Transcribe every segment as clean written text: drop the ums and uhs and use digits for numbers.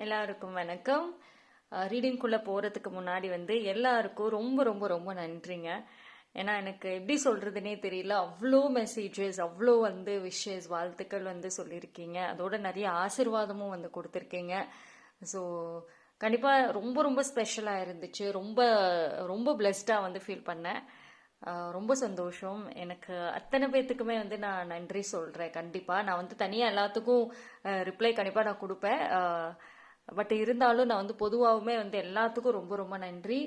எல்லாருக்கும் வணக்கம். ரீடிங்குள்ளே போகிறதுக்கு முன்னாடி எல்லாருக்கும் ரொம்ப ரொம்ப ரொம்ப நன்றிங்க. ஏன்னா எனக்கு எப்படி சொல்கிறதுனே தெரியல. அவ்வளோ மெசேஜஸ், அவ்வளோ விஷஸ், வாழ்த்துக்கள் சொல்லியிருக்கீங்க. அதோட நிறைய ஆசீர்வாதமும் கொடுத்துருக்கீங்க. ஸோ கண்டிப்பாக ரொம்ப ரொம்ப ஸ்பெஷலாக இருந்துச்சு. ரொம்ப ரொம்ப பிளெஸ்டாக ஃபீல் பண்ணேன். ரொம்ப சந்தோஷம். எனக்கு அத்தனை பேர்த்துக்குமே நான் நன்றி சொல்கிறேன். கண்டிப்பாக நான் தனியாக எல்லாத்துக்கும் ரிப்ளை கண்டிப்பாக நான் கொடுப்பேன். பட் இருந்தாலும் நான் பொதுவாகவுமே எல்லாத்துக்கும் ரொம்ப ரொம்ப நன்றி.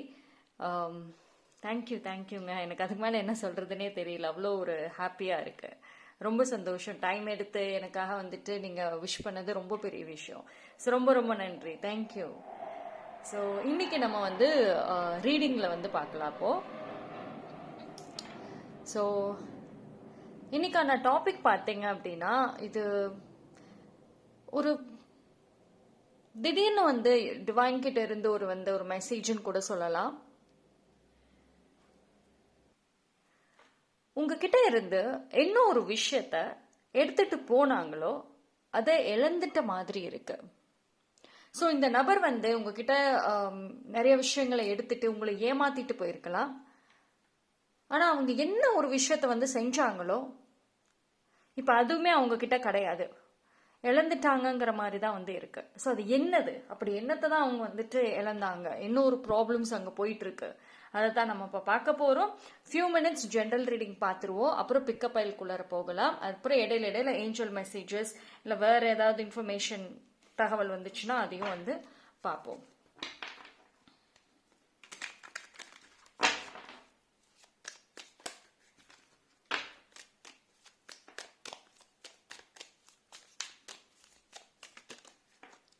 தேங்க்யூங்க. எனக்கு அதுக்கு மேலே என்ன சொல்கிறதுனே தெரியல. அவ்வளோ ஒரு ஹாப்பியாக இருக்குது. ரொம்ப சந்தோஷம். டைம் எடுத்து எனக்காக நீங்கள் விஷ் பண்ணது ரொம்ப பெரிய விஷயம். ஸோ ரொம்ப ரொம்ப நன்றி. தேங்க்யூ. ஸோ இன்னைக்கு நம்ம ரீடிங்கில் பார்க்கலாம். அப்போது ஸோ இன்னைக்கான டாபிக் பார்த்தீங்க அப்படின்னா, இது ஒரு திடீர்னு டிவைன் கிட்ட இருந்து ஒரு மெசேஜ்னு கூட சொல்லலாம். உங்ககிட்ட இருந்து என்ன ஒரு விஷயத்த எடுத்துட்டு போனாங்களோ அதை இழந்துட்ட மாதிரி இருக்கு. ஸோ இந்த நபர் உங்ககிட்ட நிறைய விஷயங்களை எடுத்துட்டு உங்களை ஏமாத்திட்டு போயிருக்கலாம். ஆனா அவங்க என்ன ஒரு விஷயத்த செஞ்சாங்களோ இப்ப அதுவுமே அவங்க கிட்ட கிடையாது, இழந்துட்டாங்கிற மாதிரி தான் இருக்கு. ஸோ அது என்னது, அப்படி என்னத்தை தான் அவங்க இழந்தாங்க, என்ன ஒரு ப்ராப்ளம்ஸ் அங்கே போயிட்டு இருக்கு, அதை தான் நம்ம இப்போ பார்க்க போகிறோம். ஃபியூ மினிட்ஸ் ஜென்ரல் ரீடிங் பார்த்துருவோம். அப்புறம் பிக்கப் ஃபைல்குள்ளார போகலாம். அப்புறம் இடையில ஏஞ்சல் மெசேஜஸ் இல்லை வேற ஏதாவது இன்ஃபர்மேஷன் தகவல் வந்துச்சுன்னா அதையும் பார்ப்போம்.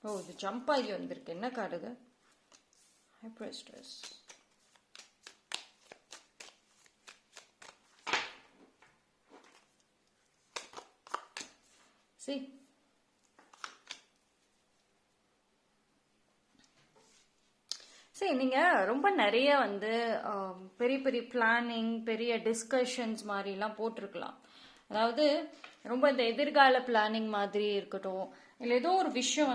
ஓ, இது ஜம்ப் ஆகி வந்திருக்கு. என்ன கார்டு இது? ஹைப்ரிஸ்டஸ். சரி, நீங்க ரொம்ப நிறைய பெரிய பெரிய பிளானிங், பெரிய டிஸ்கஷன்ஸ் மாதிரிலாம் போட்டிருக்கலாம். அதாவது ரொம்ப இந்த எதிர்கால பிளானிங் மாதிரி இருக்கட்டும், இல்லை ஏதோ ஒரு விஷயம்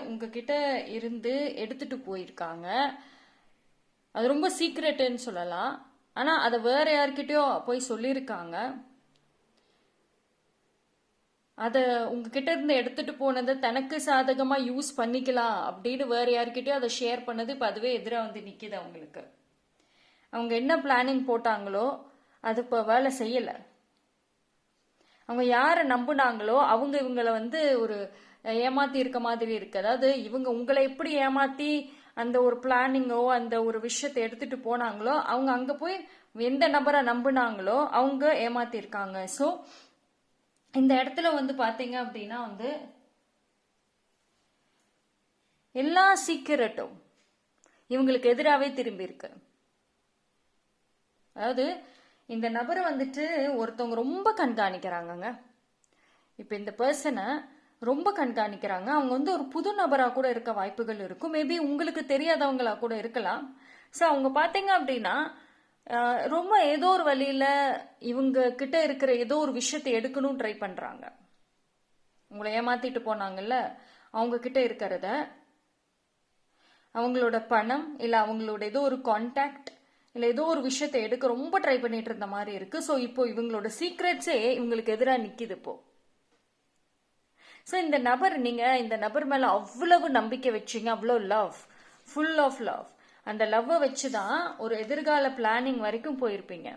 உங்ககிட்ட இருந்து எடுத்துட்டு போயிருக்காங்க. அது ரொம்ப சீக்ரெட்டுன்னு சொல்லலாம். ஆனால் அதை வேற யார்கிட்டயோ போய் சொல்லியிருக்காங்க. அதை உங்ககிட்ட இருந்து எடுத்துட்டு போனதை தனக்கு சாதகமா யூஸ் பண்ணிக்கலாம் அப்படின்னு வேற யார்கிட்டயோ அதை ஷேர் பண்ணது இப்போ அதுவே எதிராக நிற்கிது அவங்களுக்கு. அவங்க என்ன பிளானிங் போட்டாங்களோ அது இப்போ வேலை செய்யலை. அவங்க யாரை நம்புனாங்களோ அவங்க இவங்களை ஒரு ஏமாத்தி இருக்க மாதிரி இருக்கு. அதாவது இவங்க உங்களை எப்படி ஏமாத்தி அந்த ஒரு பிளானிங்கோ அந்த ஒரு விஷயத்தை எடுத்துட்டு போனாங்களோ அவங்க அங்க போய் எந்த நபரை நம்புனாங்களோ அவங்க ஏமாத்தி இருக்காங்க. ஸோ இந்த இடத்துல பாத்தீங்க அப்படின்னா எல்லா சீக்கிரட்டும் இவங்களுக்கு எதிராகவே திரும்பி இருக்கு. அதாவது இந்த நபரை ஒருத்தவங்க ரொம்ப கண்காணிக்கிறாங்கங்க. இப்ப இந்த பர்சனை ரொம்ப கண்காணிக்கிறாங்க. அவங்க ஒரு புது நபரா கூட இருக்க வாய்ப்புகள் இருக்கும். மேபி உங்களுக்கு தெரியாதவங்களா கூட இருக்கலாம். ஸோ அவங்க பார்த்தீங்க அப்படின்னா ரொம்ப ஏதோ ஒரு வழியில இவங்க கிட்ட இருக்கிற ஏதோ ஒரு விஷயத்தை எடுக்கணும் ட்ரை பண்றாங்க. உங்களை ஏமாத்திட்டு போனாங்கல்ல, அவங்க கிட்ட இருக்கிறத, அவங்களோட பணம் இல்ல அவங்களோட ஏதோ ஒரு கான்டாக்ட் இல்ல ஏதோ ஒரு விஷயத்தை எடுக்க ரொம்ப ட்ரை பண்ணிட்டு இருந்த மாதிரி இருக்கு. ஸோ இப்போ இவங்களோட சீக்ரெட்ஸே இவங்களுக்கு எதிராக நிக்குது இப்போ. ஸோ இந்த நபர் மேல அவ்வளவு நம்பிக்கை வச்சீங்க, அவ்வளோ லவ், ஃபுல் ஆஃப் லவ். அந்த லவ்வை வச்சுதான் ஒரு எதிர்கால பிளானிங் வரைக்கும் போயிருப்பீங்க.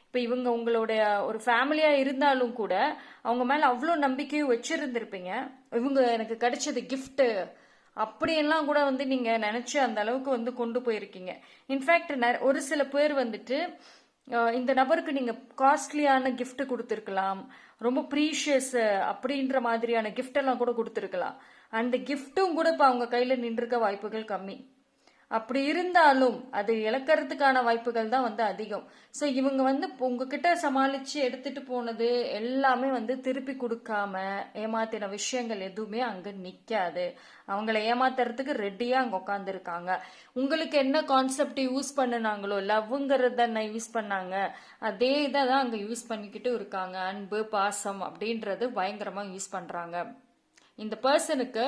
இப்போ இவங்க உங்களுடைய ஒரு ஃபேமிலியா இருந்தாலும் கூட அவங்க மேல அவ்வளோ நம்பிக்கையும் வச்சிருந்திருப்பீங்க. இவங்க எனக்கு கிடைச்சது கிஃப்ட் அப்படியெல்லாம் கூட நீங்க நினைச்சு அந்த அளவுக்கு கொண்டு போயிருக்கீங்க. இன்ஃபேக்ட் ஒரு சில பேர் இந்த நபருக்கு நீங்க காஸ்ட்லியான கிஃப்ட் கொடுத்துருக்கலாம், ரொம்ப ப்ரீஷியஸ் அப்படின்ற மாதிரியான கிஃப்ட் எல்லாம் கூட கொடுத்துருக்கலாம். அந்த கிஃப்டும் கூட இப்போ அவங்க கையில நின்றுக்க வாய்ப்புகள் கம்மி. அப்படி இருந்தாலும் அது இழக்கிறதுக்கான வாய்ப்புகள் தான் அதிகம். ஸோ இவங்க உங்ககிட்ட சமாளிச்சு எடுத்துட்டு போனது எல்லாமே திருப்பி கொடுக்காம ஏமாத்தின விஷயங்கள் எதுவுமே அங்க நிக்காது. அவங்கள ஏமாத்துறதுக்கு ரெடியா அங்க உட்காந்துருக்காங்க. உங்களுக்கு என்ன கான்செப்ட் யூஸ் பண்ணினாங்களோ, லவ்ங்கிறத யூஸ் பண்ணாங்க, அதே இதை தான் அங்க யூஸ் பண்ணிக்கிட்டு இருக்காங்க. அன்பு, பாசம் அப்படின்றது பயங்கரமா யூஸ் பண்றாங்க. இந்த பர்சனுக்கு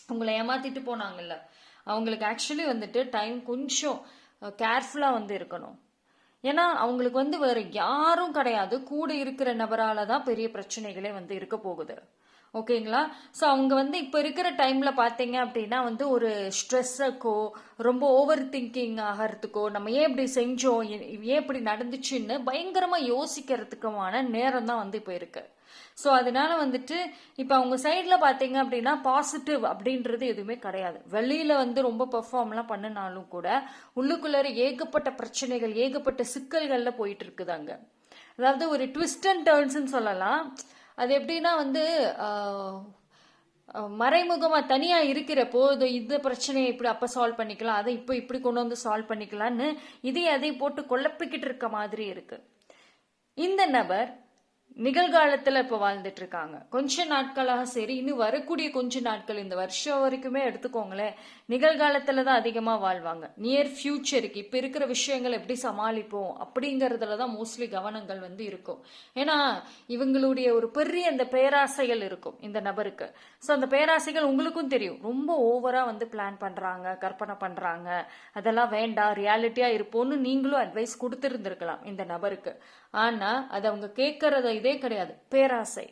உங்களை ஏமாத்திட்டு போனாங்கல்ல, அவங்களுக்கு ஆக்சுவலி வந்துட்டு டைம் கொஞ்சம் கேர்ஃபுல்லாக வந்து இருக்கணும். ஏன்னா அவங்களுக்கு வந்து வேற யாரும் கிடையாது, கூட இருக்கிற நபரால தான் பெரிய பிரச்சனைகளே வந்து இருக்க போகுது. ஓகேங்களா? ஸோ அவங்க வந்து இப்போ இருக்கிற டைம்ல பார்த்தீங்க அப்படின்னா வந்து ஒரு ஸ்ட்ரெஸ்ஸுக்கோ ரொம்ப ஓவர் திங்கிங் ஆகிறதுக்கோ, நம்ம ஏன் இப்படி செஞ்சோம், ஏன் இப்படி நடந்துச்சுன்னு பயங்கரமா யோசிக்கிறதுக்குமான நேரம் தான் வந்து இப்போ இருக்கு. ஸோ அதனால வந்துட்டு இப்போ அவங்க சைடில் பார்த்தீங்க அப்படின்னா பாசிட்டிவ் அப்படின்றது எதுவுமே கிடையாது. வெளியில வந்து ரொம்ப பெர்ஃபார்ம்லாம் பண்ணினாலும் கூட உள்ளுக்குள்ளார ஏகப்பட்ட பிரச்சனைகள், ஏகப்பட்ட சிக்கல்கள்ல போயிட்டு இருக்குது அங்க. அதாவது ஒரு ட்விஸ்ட் அண்ட் டர்ன்ஸ்ன்னு சொல்லலாம். அது எப்படின்னா வந்து மறைமுகமா தனியா இருக்கிறப்போ இந்த பிரச்சனையை இப்படி அப்ப சால்வ் பண்ணிக்கலாம், அதை இப்போ இப்படி கொண்டு வந்து சால்வ் பண்ணிக்கலாம்னு அதை போட்டு குழப்பிக்கிட்டு இருக்க மாதிரி இருக்கு. இந்த நபர் நிகழ்காலத்துல இப்ப வாழ்ந்துட்டு இருக்காங்க. கொஞ்ச நாட்களாக சரி, இன்னும் வரக்கூடிய கொஞ்ச நாட்கள், இந்த வருஷம் வரைக்குமே எடுத்துக்கோங்களேன், நிகழ்காலத்துல தான் அதிகமா வாழ்வாங்க. நியர் ஃபியூச்சருக்கு இப்ப இருக்கிற விஷயங்கள் எப்படி சமாளிப்போம் அப்படிங்கறதுல தான் மோஸ்ட்லி கவனங்கள் வந்து இருக்கும். ஏன்னா இவங்களுடைய ஒரு பெரிய அந்த பேராசைகள் இருக்கும் இந்த நபருக்கு. ஸோ அந்த பேராசைகள் உங்களுக்கும் தெரியும், ரொம்ப ஓவரா வந்து பிளான் பண்றாங்க, கற்பனை பண்றாங்க, அதெல்லாம் வேண்டாம், ரியாலிட்டியா இருப்போம்னு நீங்களும் அட்வைஸ் கொடுத்துருந்துருக்கலாம் இந்த நபருக்கு. ஆனா அது அவங்க கேட்கறத இதே கிடையாது, பேராசை.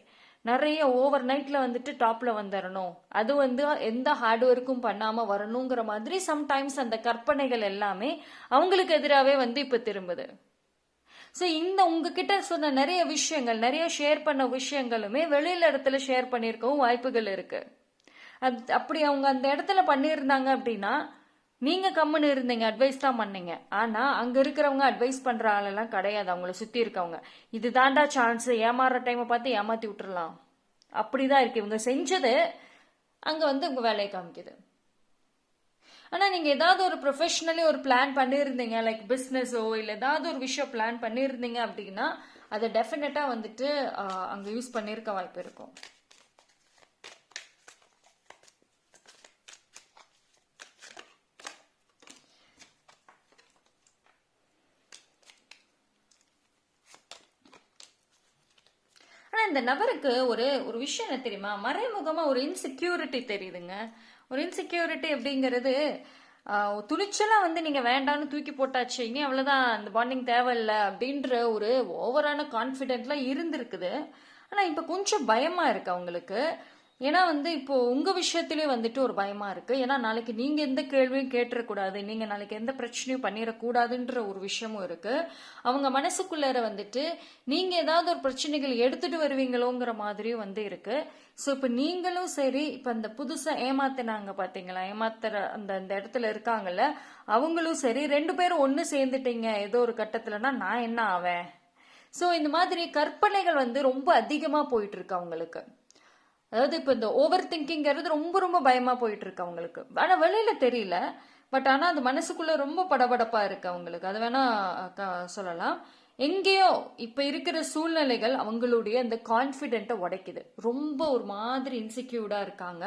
நிறைய ஓவர் நைட்ல வந்துட்டு டாப்ல வந்துடணும், அது வந்து எந்த ஹார்ட் ஒர்க்கும் பண்ணாம வரணுங்கிற மாதிரி சம்டைம்ஸ் அந்த கற்பனைகள் எல்லாமே அவங்களுக்கு எதிராகவே வந்து இப்ப திரும்புது. ஸோ இந்த உங்ககிட்ட சொன்ன நிறைய விஷயங்கள், நிறைய ஷேர் பண்ண விஷயங்களுமே வெளியில இடத்துல ஷேர் பண்ணியிருக்கவும் வாய்ப்புகள் இருக்கு. அப்படி அவங்க அந்த இடத்துல பண்ணியிருந்தாங்க அப்படின்னா நீங்க கம்முன்னு இருந்தீங்க, அட்வைஸ் தான் பண்ணீங்க. ஆனா அங்க இருக்கிறவங்க அட்வைஸ் பண்ற ஆளெல்லாம் கிடையாது, அவங்கள சுத்தி இருக்கவங்க. இது தாண்டா சான்ஸ், ஏமாறுற டைமை பார்த்து ஏமாத்தி விட்டுறலாம், அப்படிதான் இருக்கு இவங்க செஞ்சது. அங்க வந்து உங்க வேலையை காமிக்குது. ஆனா நீங்க ஏதாவது ஒரு ப்ரொஃபஷனலி ஒரு பிளான் பண்ணியிருந்தீங்க, லைக் பிஸ்னஸோ இல்லை ஏதாவது ஒரு விஷயம் பிளான் பண்ணியிருந்தீங்க அப்படின்னா அதை டெஃபினட்டா வந்துட்டு அங்க யூஸ் பண்ணியிருக்க வாய்ப்பு இருக்கும். இந்த நபருக்கு ஒரு ஒரு விஷயம் என்ன தெரியுமா, மறைமுகமா ஒரு இன்செக்யூரிட்டி தெரியுதுங்க. ஒரு இன்செக்யூரிட்டி அப்படிங்கிறது துணிச்சலா வந்து நீங்க வேண்டாம்னு தூக்கி போட்டாச்சு, இனி அவ்வளவுதான், அந்த பாண்டிங் தேவையில்லை அப்படின்ற ஒரு ஓவரான கான்ஃபிடென்ட்லாம் இருந்திருக்குது. ஆனா இப்ப கொஞ்சம் பயமா இருக்கு அவங்களுக்கு. ஏன்னா வந்து இப்போ உங்க விஷயத்திலே வந்துட்டு ஒரு பயமா இருக்கு. ஏன்னா நாளைக்கு நீங்க எந்த கேள்வியும் கேட்டுறக்கூடாது, நீங்க நாளைக்கு எந்த பிரச்சனையும் பண்ணிடக்கூடாதுன்ற ஒரு விஷயமும் இருக்கு. அவங்க மனசுக்குள்ளார வந்துட்டு நீங்க ஏதாவது ஒரு பிரச்சனைகள் எடுத்துட்டு வருவீங்களோங்கிற மாதிரியும் வந்து இருக்கு. ஸோ இப்போ நீங்களும் சரி, இப்போ அந்த புதுசா ஏமாத்தினாங்க பாத்தீங்களா, ஏமாத்துற அந்த அந்த இடத்துல இருக்காங்கல்ல, அவங்களும் சரி, ரெண்டு பேரும் ஒன்னு சேர்ந்துட்டீங்க ஏதோ ஒரு கட்டத்துலன்னா நான் என்ன ஆவேன். ஸோ இந்த மாதிரி கற்பனைகள் வந்து ரொம்ப அதிகமா போயிட்டு இருக்கு அவங்களுக்கு. அதாவது இப்போ இந்த ஓவர் திங்கிங்கிறது ரொம்ப ரொம்ப பயமா போயிட்டு இருக்கு அவங்களுக்கு. ஆனா வெளியில தெரியல, பட் ஆனா அது மனசுக்குள்ள ரொம்ப படபடப்பா இருக்கு அவங்களுக்கு. அது வேணா சொல்லலாம். எங்கேயோ இப்ப இருக்கிற சூழ்நிலைகள் அவங்களுடைய அந்த கான்பிடென்ட்டை உடைக்குது. ரொம்ப ஒரு மாதிரி இன்செக்யூர்டா இருக்காங்க.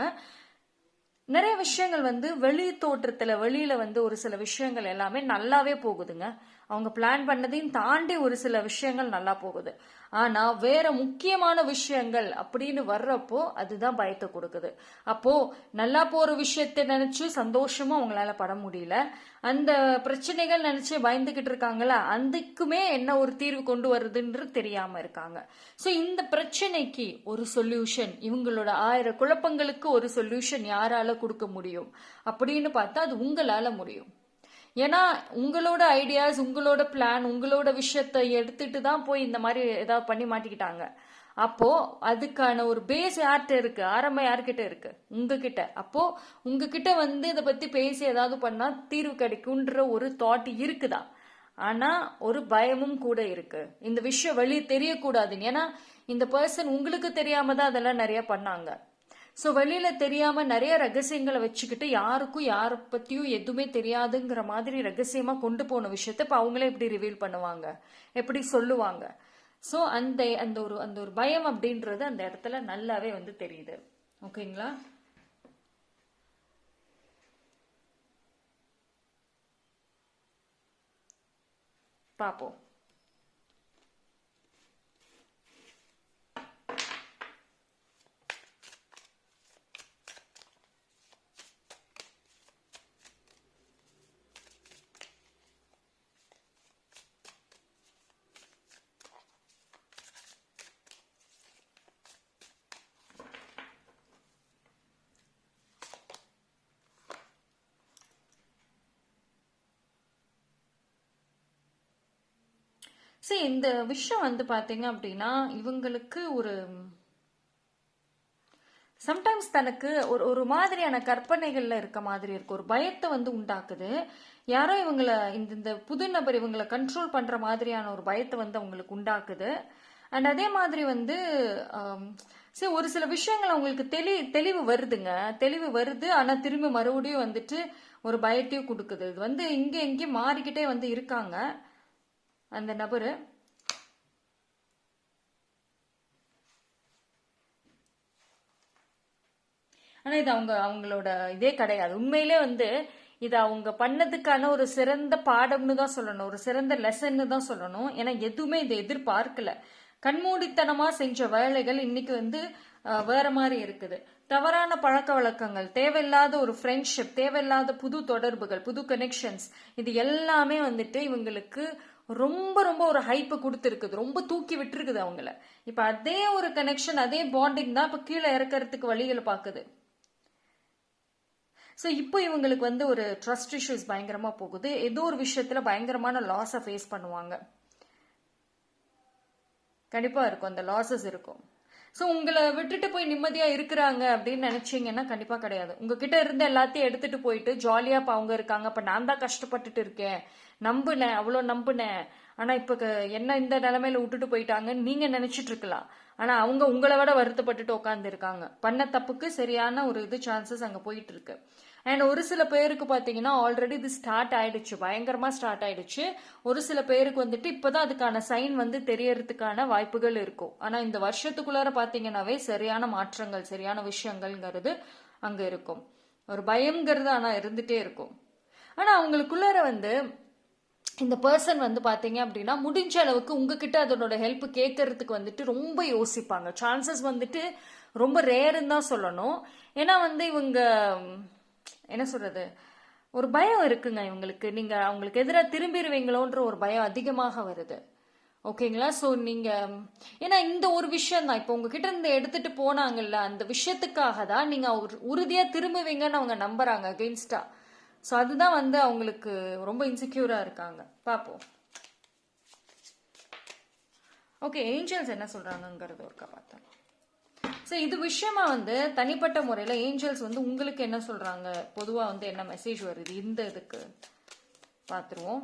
நிறைய விஷயங்கள் வந்து வெளி தோற்றத்துல, வெளியில வந்து ஒரு சில விஷயங்கள் எல்லாமே நல்லாவே போகுதுங்க. அவங்க பிளான் பண்ணதையும் தாண்டி ஒரு சில விஷயங்கள் நல்லா போகுது. ஆனா வேற முக்கியமான விஷயங்கள் அப்படின்னு வர்றப்போ அதுதான் பயத்தை கொடுக்குது. அப்போ நல்லா போற விஷயத்தை நினைச்சு சந்தோஷமா அவங்களால பட முடியல, அந்த பிரச்சனைகள் நினைச்சு பயந்துகிட்டு இருக்காங்களா, அதுக்குமே என்ன ஒரு தீர்வு கொண்டு வருதுன்னு தெரியாம இருக்காங்க. ஸோ இந்த பிரச்சனைக்கு ஒரு சொல்யூஷன், இவங்களோட 1000 குழப்பங்களுக்கு ஒரு சொல்யூஷன் யாரால கொடுக்க முடியும் அப்படின்னு பார்த்தா அது உங்களால முடியும். ஏன்னா உங்களோட ஐடியாஸ், உங்களோட பிளான், உங்களோட விஷயத்தை எடுத்துட்டு தான் போய் இந்த மாதிரி ஏதாவது பண்ணி மாட்டிக்கிட்டாங்க. அப்போ அதுக்கான ஒரு பேஸ் யார்கிட்ட இருக்கு, ஆரம்பம் யார்கிட்ட இருக்கு, உங்ககிட்ட. அப்போ உங்ககிட்ட வந்து இதை பத்தி பேசி ஏதாவது பண்ணா தீர்வு கிடைக்கும்ன்ற ஒரு தாட் இருக்குதா. ஆனா ஒரு பயமும் கூட இருக்கு, இந்த விஷயம் வெளியே தெரியக்கூடாதுன்னு. ஏன்னா இந்த பர்சன் உங்களுக்கு தெரியாம தான் அதெல்லாம் நிறைய பண்ணாங்க. ஸோ வெளியில தெரியாம நிறைய ரகசியங்களை வச்சுக்கிட்டு யாருக்கும் யாரை பத்தியும் எதுவுமே தெரியாதுங்கிற மாதிரி ரகசியமா கொண்டு போன விஷயத்த இப்போ அவங்களே எப்படி ரிவீல் பண்ணுவாங்க, எப்படி சொல்லுவாங்க. ஸோ அந்த அந்த ஒரு அந்த ஒரு பயம் அப்படின்றது அந்த இடத்துல நல்லாவே வந்து தெரியுது. ஓகேங்களா? பார்ப்போம். சரி, இந்த விஷயம் வந்து பாத்தீங்க அப்படின்னா இவங்களுக்கு ஒரு சம்டைம்ஸ் தனக்கு ஒரு ஒரு மாதிரியான கற்பனைகள்ல இருக்க மாதிரி இருக்கு, ஒரு பயத்தை வந்து உண்டாக்குது. யாரோ இவங்களை இந்த புது நபர் இவங்களை கண்ட்ரோல் பண்ற மாதிரியான ஒரு பயத்தை வந்து அவங்களுக்கு உண்டாக்குது. அண்ட் அதே மாதிரி வந்து சரி, ஒரு சில விஷயங்கள் அவங்களுக்கு தெளிவு வருதுங்க, தெளிவு வருது. ஆனா திரும்பி மறுபடியும் வந்துட்டு ஒரு பயத்தையும் கொடுக்குது. இது வந்து இங்க எங்கேயும் மாறிக்கிட்டே வந்து இருக்காங்க அந்த நபரு. ஆனா இது அவங்களோட இதே கிடையாது உண்மையிலே வந்து. இது அவங்க பண்ணதுக்கான ஒரு சிறந்த பாடம்னு தான் சொல்லணும், ஒரு சிறந்த லெசன்னு தான் சொல்லணும். ஏன்னா எதுவுமே இதை எதிர்பார்க்கல. கண்மூடித்தனமா செஞ்ச வேலைகள் இன்னைக்கு வந்து வேற மாதிரி இருக்குது. தவறான பழக்க வழக்கங்கள், தேவையில்லாத ஒரு ஃப்ரெண்ட்ஷிப், தேவையில்லாத புது தொடர்புகள், புது கனெக்ஷன்ஸ், இது எல்லாமே வந்துட்டு இவங்களுக்கு ரொம்ப ரொம்ப ஒரு ஹைப்பை கொடுத்துருக்குது, ரொம்ப தூக்கி விட்டுருக்குது அவங்கள. இப்ப அதே ஒரு கனெக்ஷன், அதே பாண்டிங் தான் இப்ப கீழே இறக்கறதுக்கு வழிகளை பாக்குது. ஸோ இப்போ இவங்களுக்கு வந்து ஒரு ட்ரஸ்ட் இஷ்யூஸ் பயங்கரமா போகுது. ஏதோ ஒரு விஷயத்துல பயங்கரமான லாஸை ஃபேஸ் பண்ணுவாங்க. கண்டிப்பா இருக்கும், அந்த லாசஸ் இருக்கும். ஸோ உங்களை விட்டுட்டு போய் நிம்மதியா இருக்கிறாங்க அப்படின்னு நினைச்சீங்கன்னா கண்டிப்பா கிடையாது. உங்ககிட்ட இருந்து எல்லாத்தையும் எடுத்துட்டு போயிட்டு ஜாலியா இப்ப அவங்க இருக்காங்க, அப்ப நான் தான் கஷ்டப்பட்டுட்டு இருக்கேன், நம்புனேன், அவ்வளோ நம்புனேன், ஆனா இப்ப என்ன இந்த நிலைமையில விட்டுட்டு போயிட்டாங்கன்னு நீங்க நினைச்சிட்டு இருக்கலாம். ஆனா அவங்க உங்களை விட வருத்தப்பட்டுட்டு உட்காந்து இருக்காங்க. பண்ண தப்புக்கு சரியான ஒரு இது சான்சஸ் அங்க போயிட்டு இருக்கு. அண்ட் ஒரு சில பேருக்கு பாத்தீங்கன்னா ஆல்ரெடி இது ஸ்டார்ட் ஆயிடுச்சு, பயங்கரமா ஸ்டார்ட் ஆயிடுச்சு. ஒரு சில பேருக்கு வந்துட்டு இப்பதான் அதுக்கான சைன் வந்து தெரியறதுக்கான வாய்ப்புகள் இருக்கும். ஆனா இந்த வருஷத்துக்குள்ளார பாத்தீங்கன்னாவே சரியான மாற்றங்கள், சரியான விஷயங்கள்ங்கிறது அங்க இருக்கும். ஒரு பயம்ங்கிறது ஆனா இருந்துட்டே இருக்கும். ஆனா அவங்களுக்குள்ளார வந்து இந்த பர்சன் வந்து பாத்தீங்க அப்படின்னா முடிஞ்ச அளவுக்கு உங்ககிட்ட அதனோட ஹெல்ப் கேட்கறதுக்கு வந்துட்டு ரொம்ப யோசிப்பாங்க. சான்சஸ் வந்துட்டு ரொம்ப ரேருன்னு தான் சொல்லணும். ஏன்னா வந்து இவங்க என்ன சொல்றது, ஒரு பயம் இருக்குங்க இவங்களுக்கு. நீங்க அவங்களுக்கு எதிராக திரும்பிடுவீங்களோன்ற ஒரு பயம் அதிகமாக வருது. ஓகேங்களா? ஸோ நீங்க ஏன்னா இந்த ஒரு விஷயம் தான் இப்போ உங்ககிட்ட இருந்து எடுத்துட்டு போனாங்கல்ல, அந்த விஷயத்துக்காக தான் நீங்க உறுதியா திரும்புவீங்கன்னு அவங்க நம்புறாங்க அகெயின்ஸ்டா. ஸோ அதுதான் வந்து அவங்களுக்கு ரொம்ப இன்செக்யூரா இருக்காங்க. பார்ப்போம். ஓகே, ஏஞ்சல்ஸ் என்ன சொல்றாங்கிறது ஒருக்கா பார்த்தோம். ஸோ இது விஷயமா வந்து தனிப்பட்ட முறையில் ஏஞ்சல்ஸ் வந்து உங்களுக்கு என்ன சொல்றாங்க, பொதுவாக வந்து என்ன மெசேஜ் வருது இந்த இதுக்கு பார்த்துருவோம்.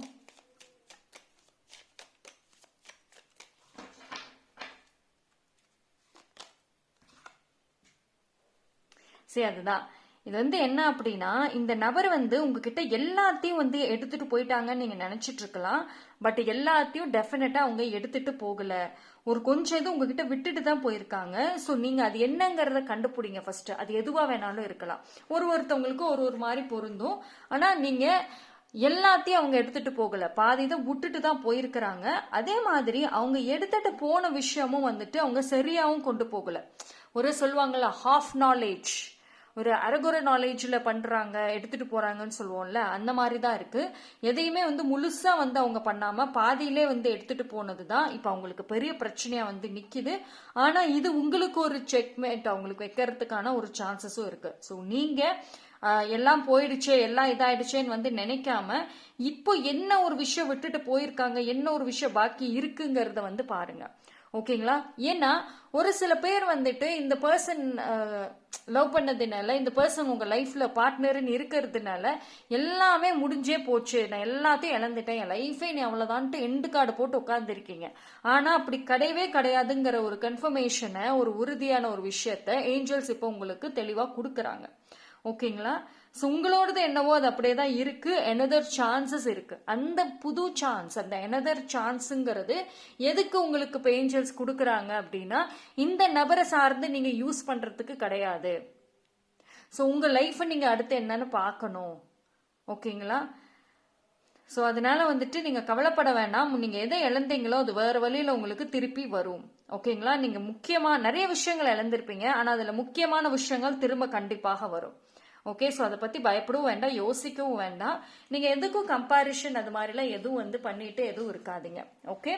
சரி, அதுதான் இது வந்து என்ன அப்படின்னா, இந்த நபர் வந்து உங்ககிட்ட எல்லாத்தையும் வந்து எடுத்துட்டு போயிட்டாங்கன்னு நீங்க நினைச்சிட்டு இருக்கலாம். பட் எல்லாத்தையும் டெஃபினட்டா அவங்க எடுத்துட்டு போகல. ஒரு கொஞ்சம் இது உங்ககிட்ட விட்டுட்டு தான் போயிருக்காங்க. ஸோ நீங்க அது என்னங்கிறத கண்டுபிடிங்க ஃபர்ஸ்ட். அது எதுவா வேணாலும் இருக்கலாம். ஒருத்தவங்களுக்கு ஒரு ஒரு மாதிரி பொருந்தும். ஆனா நீங்க எல்லாத்தையும் அவங்க எடுத்துட்டு போகல, பாதி இதை விட்டுட்டு தான் போயிருக்கிறாங்க. அதே மாதிரி அவங்க எடுத்துட்டு போன விஷயமும் வந்துட்டு அவங்க சரியாவும் கொண்டு போகல. ஒரு சொல்லுவாங்கல்ல ஹாஃப் நாலேஜ், ஒரு அரகுறை நாலேஜ்ல பண்றாங்க, எடுத்துட்டு போறாங்கன்னு சொல்லுவோம்ல, அந்த மாதிரி தான் இருக்கு. எதையுமே வந்து முழுசா வந்து அவங்க பண்ணாம பாதியிலே வந்து எடுத்துட்டு போனதுதான் இப்ப அவங்களுக்கு பெரிய பிரச்சனையா வந்து நிக்குது. ஆனா இது உங்களுக்கு ஒரு செக்மேட் அவங்களுக்கு வைக்கிறதுக்கான ஒரு சான்சஸும் இருக்கு. ஸோ நீங்க எல்லாம் போயிடுச்சே, எல்லாம் இதாயிடுச்சேன்னு வந்து நினைக்காம இப்போ என்ன ஒரு விஷயம் விட்டுட்டு போயிருக்காங்க, என்ன ஒரு விஷயம் பாக்கி இருக்குங்கிறத வந்து பாருங்க. ஓகேங்களா? ஏன்னா ஒரு சில பேர் வந்துட்டு இந்த பர்சன் லவ் பண்ணதுனால, இந்த பர்சன் உங்க லைஃப்ல பார்ட்னர்னு இருக்கிறதுனால எல்லாமே முடிஞ்சே போச்சு, நான் எல்லாத்தையும் இழந்துட்டேன், என் லைஃபே நீ அவ்வளவுதான்ட்டு எண்டு கார்டு போட்டு உட்கார்ந்துருக்கீங்க. ஆனா அப்படி கிடையவே கிடையாதுங்கிற ஒரு கன்ஃபர்மேஷனை, ஒரு உறுதியான ஒரு விஷயத்த ஏஞ்சல்ஸ் இப்போ உங்களுக்கு தெளிவா கொடுக்குறாங்க. ஓகேங்களா? ஸோ உங்களோடது என்னவோ அது அப்படியே தான் இருக்கு. எனதர் சான்சஸ் இருக்கு. அந்த புது சான்ஸ், அந்த எனதர் சான்ஸுங்கிறது எதுக்கு உங்களுக்கு இப்போ ஏஞ்சல்ஸ் கொடுக்குறாங்க அப்படின்னா, இந்த நபரை சார்ந்து நீங்க யூஸ் பண்றதுக்கு கிடையாது. ஸோ உங்க லைஃப் நீங்க அடுத்து என்னன்னு பார்க்கணும். ஓகேங்களா? ஸோ அதனால வந்துட்டு நீங்க கவலைப்பட வேண்டாம். நீங்க எதை இழந்தீங்களோ அது வேற வழியில உங்களுக்கு திருப்பி வரும். ஓகேங்களா? நீங்க முக்கியமா நிறைய விஷயங்கள் இழந்திருப்பீங்க, ஆனா அதுல முக்கியமான விஷயங்கள் திரும்ப கண்டிப்பாக வரும். ஓகே, ஸோ அதை பத்தி பயப்படவும் வேண்டாம், யோசிக்கவும் வேண்டாம். நீங்க எதுக்கும் கம்பாரிஷன் அது மாதிரிலாம் எதுவும் வந்து பண்ணிட்டு எதுவும் இருக்காதீங்க. ஓகே,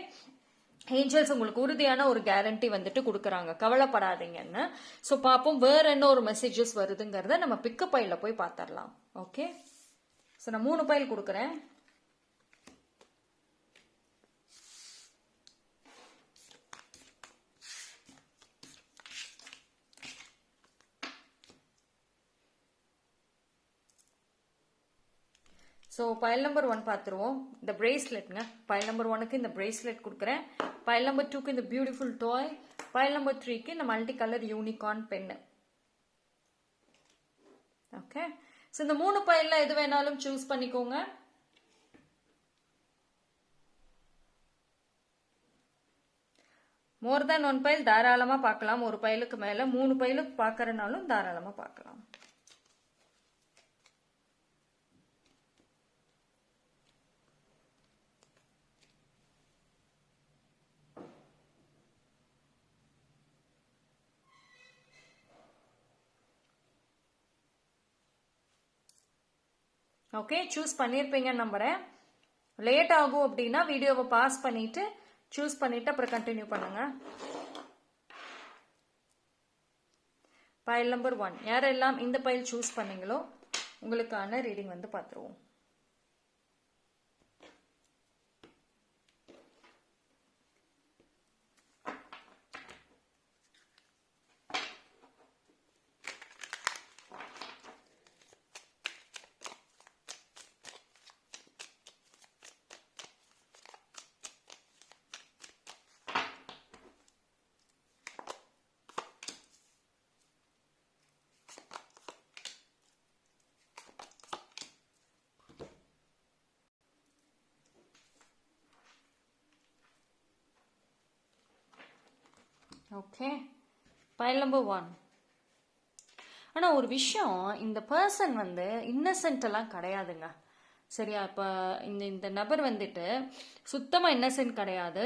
ஏஞ்சல்ஸ் உங்களுக்கு உறுதியான ஒரு கேரண்டி வந்துட்டு கொடுக்குறாங்க, கவலைப்படாதீங்கன்னு. ஸோ பார்ப்போம் வேற என்ன ஒரு மெசேஜஸ் வருதுங்கிறத நம்ம பிக்கப் பைல போய் பார்த்துடலாம். ஓகே, ஸோ நான் 3 பைல் கொடுக்குறேன். ஸோ பைல் நம்பர் 1 பார்த்துருவோம். இந்த பிரேஸ்லெட்ங்க. பைல் நம்பர் 1க்கு இந்த பிரேஸ்லெட் கொடுக்குறேன். பைல் நம்பர் 2க்கு இந்த பியூட்டிஃபுல் டாய். பைல் நம்பர் 3க்கு இந்த multi colour unicorn pen. Okay. So இந்த 3 பைல்ல எது வேணாலும் சூஸ் பண்ணிக்கோங்க. மோர் தேன் 1 பைல் தாராளமா பார்க்கலாம். ஒரு பைலுக்கு மேல 3 பைலுக்கு பார்க்கறனாலும் தாராளமா பார்க்கலாம். ஓகே, சூஸ் பண்ணியிருப்பீங்கன்னு நம்புறேன். லேட் ஆகும் அப்படின்னா வீடியோவை பாஸ் பண்ணிட்டு சூஸ் பண்ணிட்டு அப்புறம் கண்டினியூ பண்ணுங்க. பைல் நம்பர் 1 யாரெல்லாம் இந்த பைல் சூஸ் பண்ணீங்களோ உங்களுக்கான ரீடிங் வந்து பார்த்துருவோம். Okay, file number 1. ஆனால் ஒரு விஷயம், இந்த பர்சன் வந்து இன்னசென்ட் எல்லாம் கிடையாதுங்க. சரியா? இப்போ இந்த நபர் வந்துட்டு சுத்தமாக இன்னசென்ட் கிடையாது.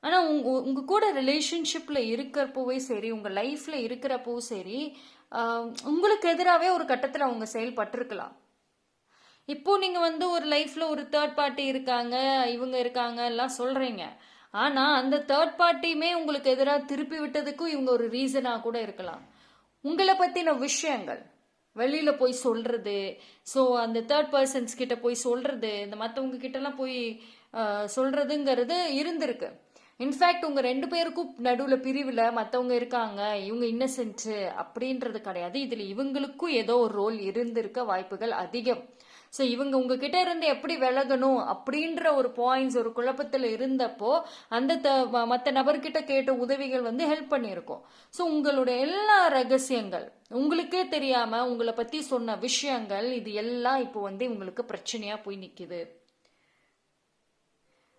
ஆனால் உங்கள் கூட ரிலேஷன்ஷிப்பில் இருக்கிறப்போவே சரி, உங்கள் லைஃப்பில் இருக்கிறப்பவும் சரி, உங்களுக்கு எதிராகவே ஒரு கட்டத்தில் அவங்க செயல்பட்டிருக்கலாம். இப்போ நீங்கள் வந்து ஒரு லைஃப்பில் ஒரு தேர்ட் பார்ட்டி இருக்காங்க, இவங்க இருக்காங்க எல்லாம் சொல்கிறீங்க. ஆனால் அந்த தேர்ட் பார்ட்டியுமே உங்களுக்கு எதிராக திருப்பி விட்டதுக்கும் இவங்க ஒரு ரீசனாக கூட இருக்கலாம். உங்களை பற்றின விஷயங்கள் வெளியில் போய் சொல்கிறது, ஸோ அந்த தேர்ட் பர்சன்ஸ் கிட்ட போய் சொல்கிறது, இந்த மற்றவங்க கிட்டலாம் போய் சொல்கிறதுங்கிறது இருந்திருக்கு. இன்ஃபேக்ட் உங்கள் 2 பேருக்கும் நடுவில் பிரிவில் மற்றவங்க இருக்காங்க, இவங்க இன்னசென்ட்டு அப்படின்றது கிடையாது. இதில் இவங்களுக்கும் ஏதோ ஒரு ரோல் இருந்திருக்க வாய்ப்புகள் அதிகம். ஸோ இவங்க உங்ககிட்ட இருந்து எப்படி விலகணும் அப்படின்ற ஒரு பாயிண்ட்ஸ் ஒரு குழப்பத்தில் இருந்தப்போ அந்த மற்ற நபர்கிட்ட கேட்ட உதவிகள் வந்து ஹெல்ப் பண்ணியிருக்கும். ஸோ உங்களுடைய எல்லா ரகசியங்கள் உங்களுக்கே தெரியாமல் உங்களை பற்றி சொன்ன விஷயங்கள் இது எல்லாம் இப்போ வந்து உங்களுக்கு பிரச்சனையாக போய் நிற்கிது.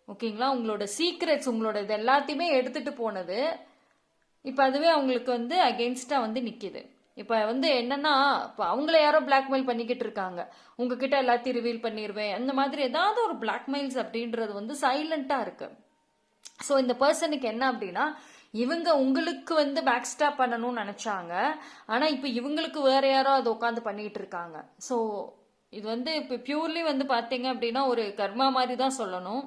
ஓகேங்களா? உங்களோட சீக்ரெட்ஸ் உங்களோட இது எல்லாத்தையுமே எடுத்துட்டு போனது இப்போ அதுவே அவங்களுக்கு வந்து அகெயின்ஸ்டாக வந்து நிற்கிது. இப்போ வந்து என்னன்னா, இப்போ அவங்கள யாரோ பிளாக்மெயில் பண்ணிக்கிட்டு இருக்காங்க, உங்ககிட்ட எல்லாத்தையும் ரிவீல் பண்ணிடுவேன், அந்த மாதிரி ஏதாவது ஒரு பிளாக்மெயில்ஸ் அப்படின்றது வந்து சைலண்டாக இருக்கு. ஸோ இந்த பர்சனுக்கு என்ன அப்படின்னா, இவங்க உங்களுக்கு வந்து பேக் ஸ்டாப் பண்ணணும்னு நினச்சாங்க, ஆனால் இப்போ இவங்களுக்கு வேற யாரோ அதை உட்காந்து பண்ணிட்டு இருக்காங்க. ஸோ இது வந்து இப்போ பியூர்லி வந்து பார்த்தீங்க அப்படின்னா ஒரு கர்மா மாதிரி தான் சொல்லணும்.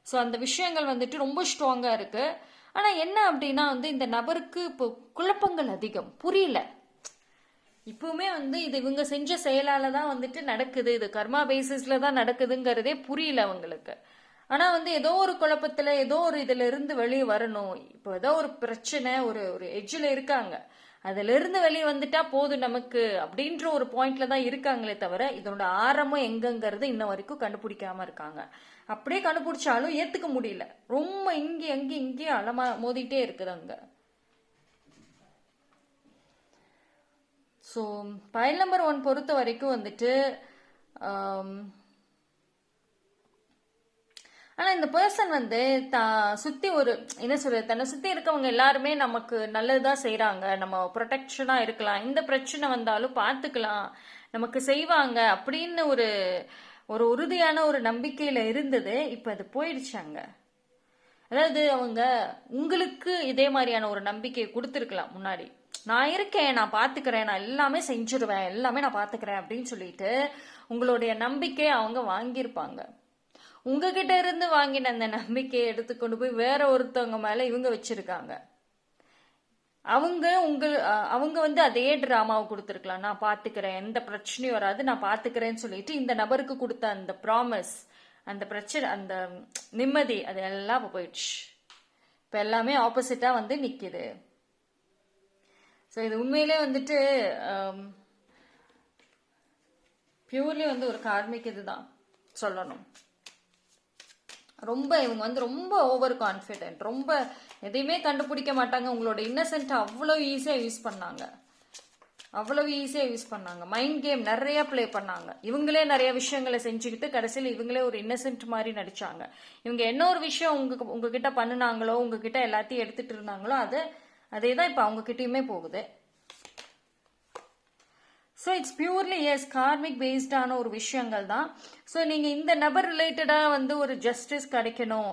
ஸோ அந்த விஷயங்கள் வந்துட்டு ரொம்ப ஸ்ட்ராங்காக இருக்குது. ஆனால் என்ன அப்படின்னா வந்து இந்த நபருக்கு இப்போ குழப்பங்கள் அதிகம், புரியல. இப்பவுமே வந்து இது இவங்க செஞ்ச செயலால தான் வந்துட்டு நடக்குது, இது கர்மா பேசிஸ்ல தான் நடக்குதுங்கிறதே புரியல அவங்களுக்கு. ஆனால் வந்து ஏதோ ஒரு குழப்பத்தில் ஏதோ ஒரு இதுல இருந்து வெளியே வரணும். இப்போ ஏதோ ஒரு பிரச்சனை ஒரு ஒரு எட்ஜில் இருக்காங்க, அதுல இருந்து வெளியே வந்துட்டா போதும் நமக்கு அப்படின்ற ஒரு பாயிண்ட்ல தான் இருக்காங்களே தவிர இதனோட ஆரம்பம் எங்கங்கிறது இன்ன வரைக்கும் கண்டுபிடிக்காம இருக்காங்க. அப்படியே கண்டுபிடிச்சாலும் ஏத்துக்க முடியல, ரொம்ப இங்கே அலமா மோதிட்டே இருக்குது அங்க. ஸோ பைல் நம்பர் 1 பொறுத்த வரைக்கும் வந்துட்டு ஆனால் இந்த பர்சன் வந்து சுற்றி ஒரு என்ன சொல்றது, தன்னை சுற்றி இருக்கவங்க எல்லாருமே நமக்கு நல்லதுதான் செய்கிறாங்க, நம்ம ப்ரொடெக்ஷனாக இருக்கலாம், இந்த பிரச்சனை வந்தாலும் பார்த்துக்கலாம், நமக்கு செய்வாங்க அப்படின்னு ஒரு ஒரு உறுதியான ஒரு நம்பிக்கையில் இருந்தது. இப்போ அது போயிடுச்சாங்க. அதாவது அவங்க உங்களுக்கு இதே மாதிரியான ஒரு நம்பிக்கையை கொடுத்துருக்கலாம் முன்னாடி, நான் இருக்கேன், நான் பார்த்துக்கிறேன், நான் எல்லாமே செஞ்சிருவேன், எல்லாமே நான் பார்த்துக்கிறேன் அப்படின்னு சொல்லிட்டு உங்களுடைய நம்பிக்கையை அவங்க வாங்கியிருப்பாங்க. உங்ககிட்ட இருந்து வாங்கின அந்த நம்பிக்கையை எடுத்துக்கொண்டு போய் வேற ஒருத்தவங்க மேல இவங்க வச்சிருக்காங்க. அவங்க வந்து அதே டிராமாவை கொடுத்துருக்கலாம், நான் பார்த்துக்கிறேன், எந்த பிரச்சனையும் வராது, நான் பார்த்துக்கிறேன்னு சொல்லிட்டு இந்த நபருக்கு கொடுத்த அந்த ப்ராமிஸ், அந்த பிரச்சனை, அந்த நிம்மதி, அது எல்லாம் இப்போ போயிடுச்சு. இப்போ எல்லாமே ஆப்போசிட்டா வந்து நிற்கிது. ஸோ இது உண்மையிலே வந்துட்டு பியூர்லி வந்து ஒரு கார்மிக் இதுதான். சொல்லணும். ரொம்ப இவங்க வந்து ரொம்ப ஓவர் கான்ஃபிடென்ட், ரொம்ப எதையுமே கண்டுபிடிக்க மாட்டாங்க. உங்களோட இன்னசென்ட் அவ்வளோ ஈஸியாக யூஸ் பண்ணாங்க, அவ்வளவு ஈஸியாக யூஸ் பண்ணாங்க. மைண்ட் கேம் நிறைய ப்ளே பண்ணாங்க. இவங்களே நிறைய விஷயங்களை செஞ்சுக்கிட்டு கடைசியில் இவங்களே ஒரு இன்னசென்ட் மாதிரி நடிச்சாங்க. இவங்க என்ன ஒரு விஷயம் உங்ககிட்ட பண்ணினாங்களோ, உங்ககிட்ட எல்லாத்தையும் எடுத்துட்டு இருந்தாங்களோ அதே தான் இப்போ அவங்க கிட்டயுமே போகுது. So it's purely as karmic பேஸ்டான ஒரு விஷயங்கள் தான். ஸோ நீங்கள் இந்த நபர் ரிலேட்டடாக வந்து ஒரு ஜஸ்டிஸ் கிடைக்கணும்,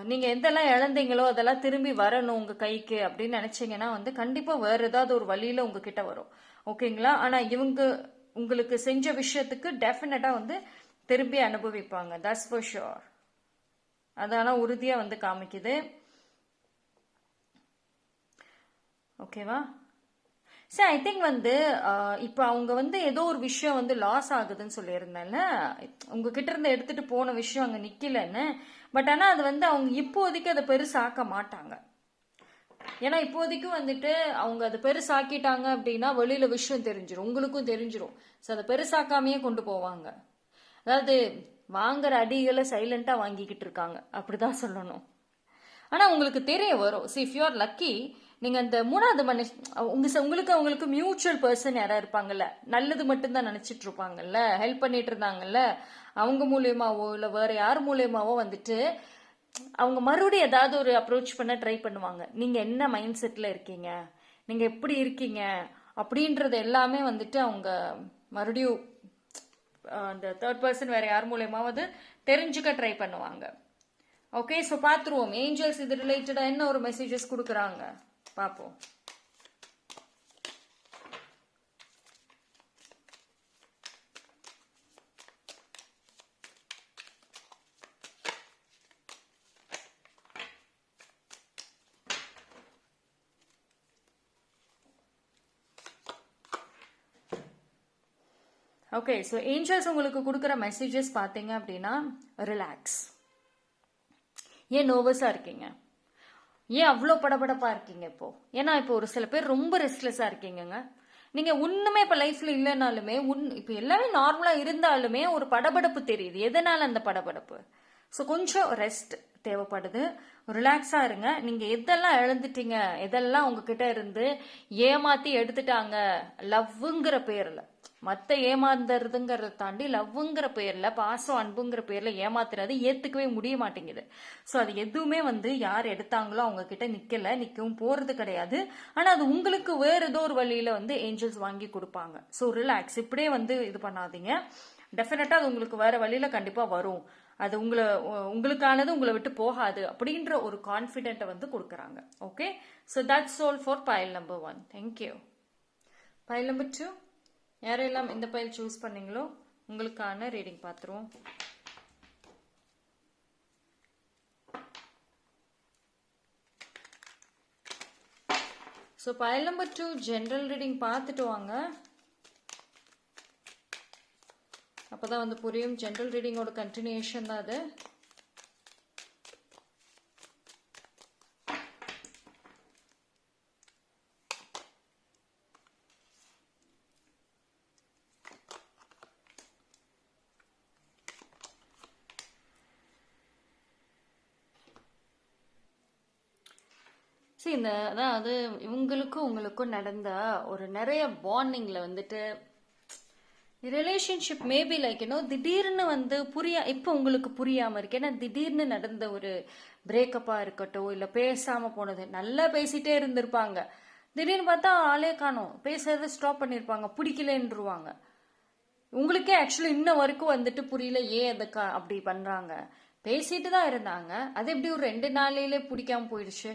நீங்கள் எதெல்லாம் இழந்தீங்களோ அதெல்லாம் திரும்பி வரணும் உங்கள் கைக்கு அப்படின்னு நினச்சிங்கன்னா வந்து கண்டிப்பாக வேறு ஏதாவது ஒரு வழியில் உங்ககிட்ட வரும். ஓகேங்களா? ஆனால் இவங்க உங்களுக்கு செஞ்ச விஷயத்துக்கு டெஃபினட்டாக வந்து திரும்பி அனுபவிப்பாங்க. That's for sure. அதெல்லாம் உறுதியாக வந்து காமிக்குது. ஓகேவா? சார் ஐ திங்க் வந்து இப்போ அவங்க வந்து ஏதோ ஒரு விஷயம் வந்து லாஸ் ஆகுதுன்னு சொல்லியிருந்தேன்ல, உங்ககிட்ட இருந்து எடுத்துட்டு போன விஷயம் அங்கே நிக்கலன்னு. பட் ஆனால் அது வந்து அவங்க இப்போதைக்கு அதை பெருசாக்க மாட்டாங்க. ஏன்னா இப்போதைக்கும் வந்துட்டு அவங்க அதை பெருசாக்கிட்டாங்க அப்படின்னா வெளியில விஷயம் தெரிஞ்சிடும், உங்களுக்கும் தெரிஞ்சிடும். ஸோ அதை பெருசாக்காமையே கொண்டு போவாங்க. அதாவது வாங்குற அடிகளை சைலண்டா வாங்கிக்கிட்டு இருக்காங்க, அப்படிதான் சொல்லணும். ஆனா உங்களுக்கு தெரிய வரும். See if you are lucky, நீங்க அந்த மூணாவது உங்களுக்கு அவங்களுக்கு மியூச்சுவல் பர்சன் யாரா இருப்பாங்கல்ல, நல்லது மட்டும்தான் நினைச்சிட்டு இருப்பாங்கல்ல, ஹெல்ப் பண்ணிட்டு இருந்தாங்கல்ல, அவங்க மூலியமாவோ இல்ல வேற யார் மூலியமாவோ வந்துட்டு அவங்க மறுபடியும் ஏதாவது ஒரு அப்ரோச் பண்ண ட்ரை பண்ணுவாங்க. நீங்க என்ன மைண்ட் செட்ல இருக்கீங்க, நீங்க எப்படி இருக்கீங்க அப்படின்றது எல்லாமே வந்துட்டு அவங்க மறுபடியும் அந்த தேர்ட் பர்சன் வேற யார் மூலியமாவது தெரிஞ்சுக்க ட்ரை பண்ணுவாங்க. ஓகே, ஸோ பார்த்துருவோம் ஏஞ்சல்ஸ் இது ரிலேட்டடா என்ன ஒரு மெசேஜஸ் கொடுக்குறாங்க பார்ப்போம். ஓகே, ஸோ ஏஞ்சல்ஸ் உங்களுக்கு கொடுக்குற மெசேஜஸ் பார்த்தீங்க அப்படின்னா ரிலாக்ஸ். ஏன் நர்வஸாக இருக்கீங்க, ஏன் அவ்வளோ படபடப்பாக இருக்கீங்க இப்போ? ஏன்னா இப்போ ஒரு சில பேர் ரொம்ப ரெஸ்ட்லெஸ்ஸாக இருக்கீங்கங்க. நீங்கள் ஒன்றுமே இப்போ லைஃப்பில் இல்லைனாலுமே இப்போ எல்லாமே நார்மலாக இருந்தாலுமே ஒரு படபடப்பு தெரியுது. எதனால் அந்த படபடப்பு? ஸோ கொஞ்சம் ரெஸ்ட் தேவைப்படுது, ரிலாக்ஸாக இருங்க. நீங்கள் எதெல்லாம் இழந்துட்டீங்க, எதெல்லாம் உங்ககிட்ட இருந்து ஏமாற்றி எடுத்துட்டாங்க லவ்வுங்கிற பேரில், மற்ற ஏமாந்துறதுங்கிறத தாண்டி லவ்வுங்கிற பேரில், பாசம் அன்புங்கிற பேரில் ஏமாத்துறது ஏற்றுக்கவே முடிய மாட்டேங்குது. ஸோ அது எதுவுமே வந்து யார் எடுத்தாங்களோ அவங்க கிட்ட நிற்கவும் போகிறது கிடையாது. ஆனால் அது உங்களுக்கு வேறு ஏதோ ஒரு வழியில் வந்து ஏஞ்சல்ஸ் வாங்கி கொடுப்பாங்க. ஸோ ரிலாக்ஸ், இப்படியே வந்து இது பண்ணாதீங்க. டெஃபினட்டாக அது உங்களுக்கு வேறு வழியில் கண்டிப்பாக வரும். அது உங்களுக்கானது உங்களை விட்டு போகாது அப்படின்ற ஒரு கான்ஃபிடென்ட்டை வந்து கொடுக்குறாங்க. Okay, so that's all for file number 1. Thank you. File number 2, யாரெல்லாம் இந்த பைல் சூஸ் பண்ணீங்களோ உங்களுக்கான ரீடிங் பார்த்துருவோம். So file number 2 general reading பார்த்துட்டு வாங்க, அப்போதான் வந்து புரியும். ஜென்ரல் ரீடிங்கோட கண்டினியூஷன் தான் அது. சரி, அதாவது இவங்களுக்கும் உங்களுக்கும் நடந்த ஒரு நிறைய பாண்டிங்கில் வந்துட்டு ரிலேஷன்ஷிப் மேபி லைக் திடீர்னு வந்து இப்போ உங்களுக்கு புரியாமல் இருக்கு. ஏன்னா திடீர்னு நடந்த ஒரு பிரேக்கப்பாக இருக்கட்டும், இல்லை பேசாமல் போனது, நல்லா பேசிட்டே இருந்திருப்பாங்க, திடீர்னு பார்த்தா ஆளே காணும், பேசுறத ஸ்டாப் பண்ணியிருப்பாங்க, பிடிக்கலன்றுவாங்க. உங்களுக்கே ஆக்சுவலி இன்ன வரைக்கும் வந்துட்டு புரியல ஏன் அதுக்கு அப்படி பண்ணுறாங்க. பேசிட்டு தான் இருந்தாங்க, அது எப்படி ஒரு 2 நாளையிலே பிடிக்காம போயிடுச்சு.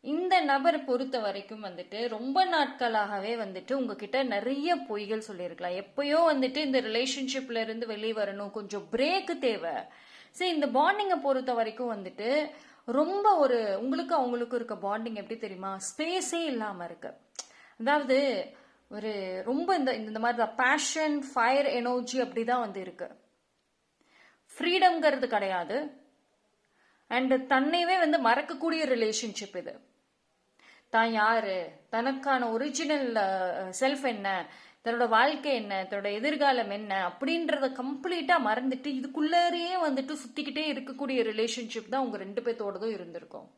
இந்த நபரை பொறுத்த வரைக்கும் வந்துட்டு ரொம்ப நாட்களாகவே வந்துட்டு உங்ககிட்ட நிறைய பொய்கள் சொல்லியிருக்கலாம். எப்பயோ வந்துட்டு இந்த ரிலேஷன்ஷிப்ல இருந்து வெளியே வரணும், கொஞ்சம் பிரேக்கு தேவை. சரி, இந்த பாண்டிங்கை பொறுத்த வரைக்கும் வந்துட்டு ரொம்ப ஒரு உங்களுக்கு அவங்களுக்கும் இருக்க பாண்டிங் எப்படி தெரியுமா, ஸ்பேஸே இல்லாம இருக்கு. அதாவது ஒரு ரொம்ப இந்த மாதிரி தான் பேஷன், ஃபயர், எனர்ஜி அப்படிதான் வந்து இருக்கு. ஃப்ரீடம்ங்கிறது கிடையாது. அண்ட் தன்னையவே வந்து மறக்கக்கூடிய ரிலேஷன்ஷிப் இது. தான் யாரு, தனக்கான ஒரிஜினல் செல்ஃப் என்ன, தன்னோட வாழ்க்கை என்ன, தன்னோட எதிர்காலம் என்ன அப்படின்றத கம்ப்ளீட்டா மறந்துட்டு இதுக்குள்ளேயே வந்துட்டு சுத்திக்கிட்டே இருக்கக்கூடிய ரிலேஷன்ஷிப் தான் உங்க 2 பேர்த்தோடதும் இருந்திருக்கும்.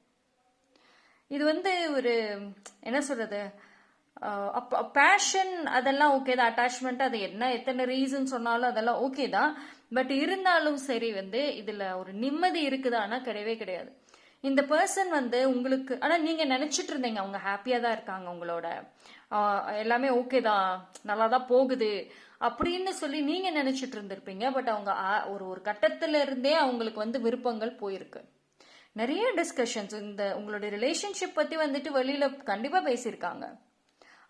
இது வந்து ஒரு என்ன சொல்றது, பேஷன் அதெல்லாம் ஓகே தான், அட்டாச்மெண்ட் அது என்ன எத்தனை ரீசன் சொன்னாலும் அதெல்லாம் ஓகே தான். பட் இருந்தாலும் சரி வந்து இதுல ஒரு நிம்மதி இருக்குதானா கிடையவே கிடையாது. இந்த பர்சன் வந்து உங்களுக்கு, ஆனா நீங்க நினைச்சிட்டு இருந்தீங்க அவங்க ஹாப்பியா தான் இருக்காங்க, உங்களோட எல்லாமே ஓகே தான், நல்லா தான் போகுது அப்படின்னு சொல்லி நீங்க நினைச்சிட்டு இருந்திருப்பீங்க. பட் அவங்க ஒரு கட்டத்துல இருந்தே அவங்களுக்கு வந்து விருப்பங்கள் போயிருக்கு. நிறைய டிஸ்கஷன்ஸ் இந்த உங்களுடைய ரிலேஷன்ஷிப் பத்தி வந்துட்டு வெளியில கண்டிப்பா பேசியிருக்காங்க,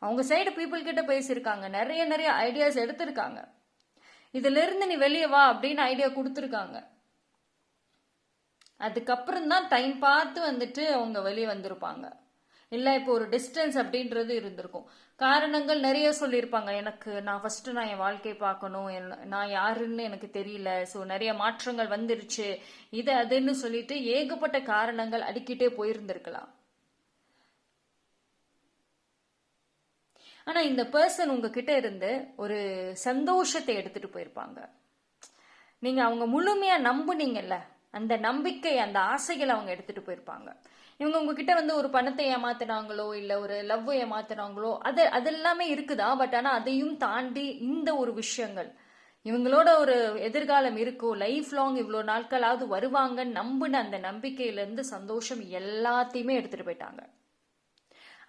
அவங்க சைடு பீப்புள் கிட்ட பேசியிருக்காங்க, நிறைய நிறைய ஐடியாஸ் எடுத்திருக்காங்க. இதுல இருந்து நீ வெளியே வா அப்படின்னு ஐடியா கொடுத்துருக்காங்க. அதுக்கப்புறம் தான் டைம் பார்த்து வந்துட்டு அவங்க வெளியே வந்திருப்பாங்க. இல்லை இப்போ ஒரு டிஸ்டன்ஸ் அப்படின்றது இருந்திருக்கும். காரணங்கள் நிறைய சொல்லியிருப்பாங்க. நான் என் வாழ்க்கையை பார்க்கணும், நான் யாருன்னு எனக்கு தெரியல, ஸோ நிறைய மாற்றங்கள் வந்துருச்சு, இது அதுன்னு சொல்லிட்டு ஏகப்பட்ட காரணங்கள் அடிக்கிட்டே போயிருந்திருக்கலாம். ஆனா இந்த பர்சன் உங்ககிட்ட இருந்து ஒரு சந்தோஷத்தை எடுத்துட்டு போயிருப்பாங்க. நீங்க அவங்க முழுமையா நம்புனீங்கல்ல, அந்த நம்பிக்கை அந்த ஆசைகளை அவங்க எடுத்துட்டு போயிருப்பாங்க. இவங்க உங்ககிட்ட வந்து ஒரு பணத்தை ஏமாத்தினாங்களோ இல்ல ஒரு லவ் ஏமாத்தினாங்களோ அதெல்லாமே இருக்குதா. பட் ஆனா அதையும் தாண்டி இந்த ஒரு விஷயங்கள், இவங்களோட ஒரு எதிர்காலம் இருக்கோ, லைஃப் லாங் இவ்வளோ நாட்களாவது வருவாங்கன்னு நம்பின அந்த நம்பிக்கையில இருந்து சந்தோஷம் எல்லாத்தையுமே எடுத்துட்டு போயிட்டாங்க.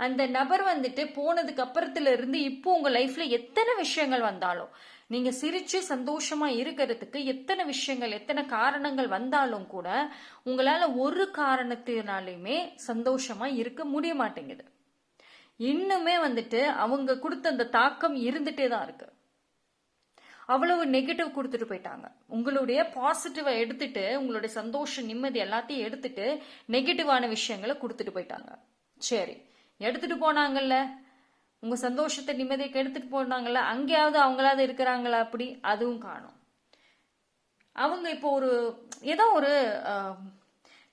அந்த நபர் வந்துட்டு போனதுக்கு அப்புறத்துல இருந்து இப்போ உங்க லைஃப்ல எத்தனை விஷயங்கள் வந்தாலும், நீங்க சிரிச்சு சந்தோஷமா இருக்கிறதுக்கு எத்தனை விஷயங்கள் எத்தனை காரணங்கள் வந்தாலும் கூட உங்களால ஒரு காரணத்தினாலுமே சந்தோஷமா இருக்க முடிய மாட்டேங்குது. இன்னுமே வந்துட்டு அவங்க கொடுத்த அந்த தாக்கம் இருந்துட்டே தான் இருக்கு. அவ்வளவு நெகட்டிவ் கொடுத்துட்டு போயிட்டாங்க. உங்களுடைய பாசிட்டிவை எடுத்துட்டு, உங்களுடைய சந்தோஷம் நிம்மதி எல்லாத்தையும் எடுத்துட்டு நெகட்டிவான விஷயங்களை கொடுத்துட்டு போயிட்டாங்க. சரி, எடுத்துட்டு போனாங்கல்ல, உங்க சந்தோஷத்தை நிம்மதியை எடுத்துட்டு போனாங்கல்ல, அங்கேயாவது அவங்களாவது இருக்கிறாங்களா? அப்படி அதுவும் காணும். அவங்க இப்போ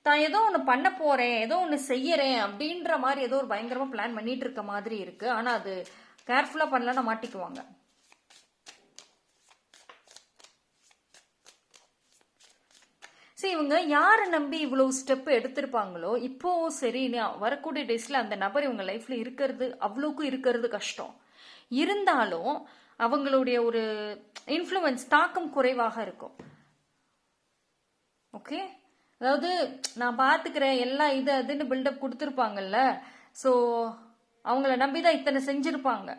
தான் ஏதோ ஒன்று பண்ண போறேன், ஏதோ ஒன்று செய்யறேன் அப்படின்ற மாதிரி ஏதோ ஒரு பயங்கரமா பிளான் பண்ணிட்டு இருக்க மாதிரி இருக்கு. ஆனா அது கேர்ஃபுல்லா பண்ணலன்னா மாட்டிக்குவாங்க. இவங்க யாரை நம்பி இவ்வளவு ஸ்டெப் எடுத்திருப்பாங்களோ, இப்போ சரி வரக்கூடிய டேஸ்ல அந்த நபர் இவங்க லைஃப்ல இருக்கிறது கஷ்டம். இருந்தாலும் அவங்களுடைய ஒரு இன்ஃப்ளூயன்ஸ் தாக்கம் குறைவாக இருக்கும். ஓகே, அதாவது நான் பாத்துக்கிறேன் எல்லாம் இது அதுன்னு பில்டப் கொடுத்துருப்பாங்கல்ல, ஸோ அவங்கள நம்பிதான் இத்தனை செஞ்சிருப்பாங்க.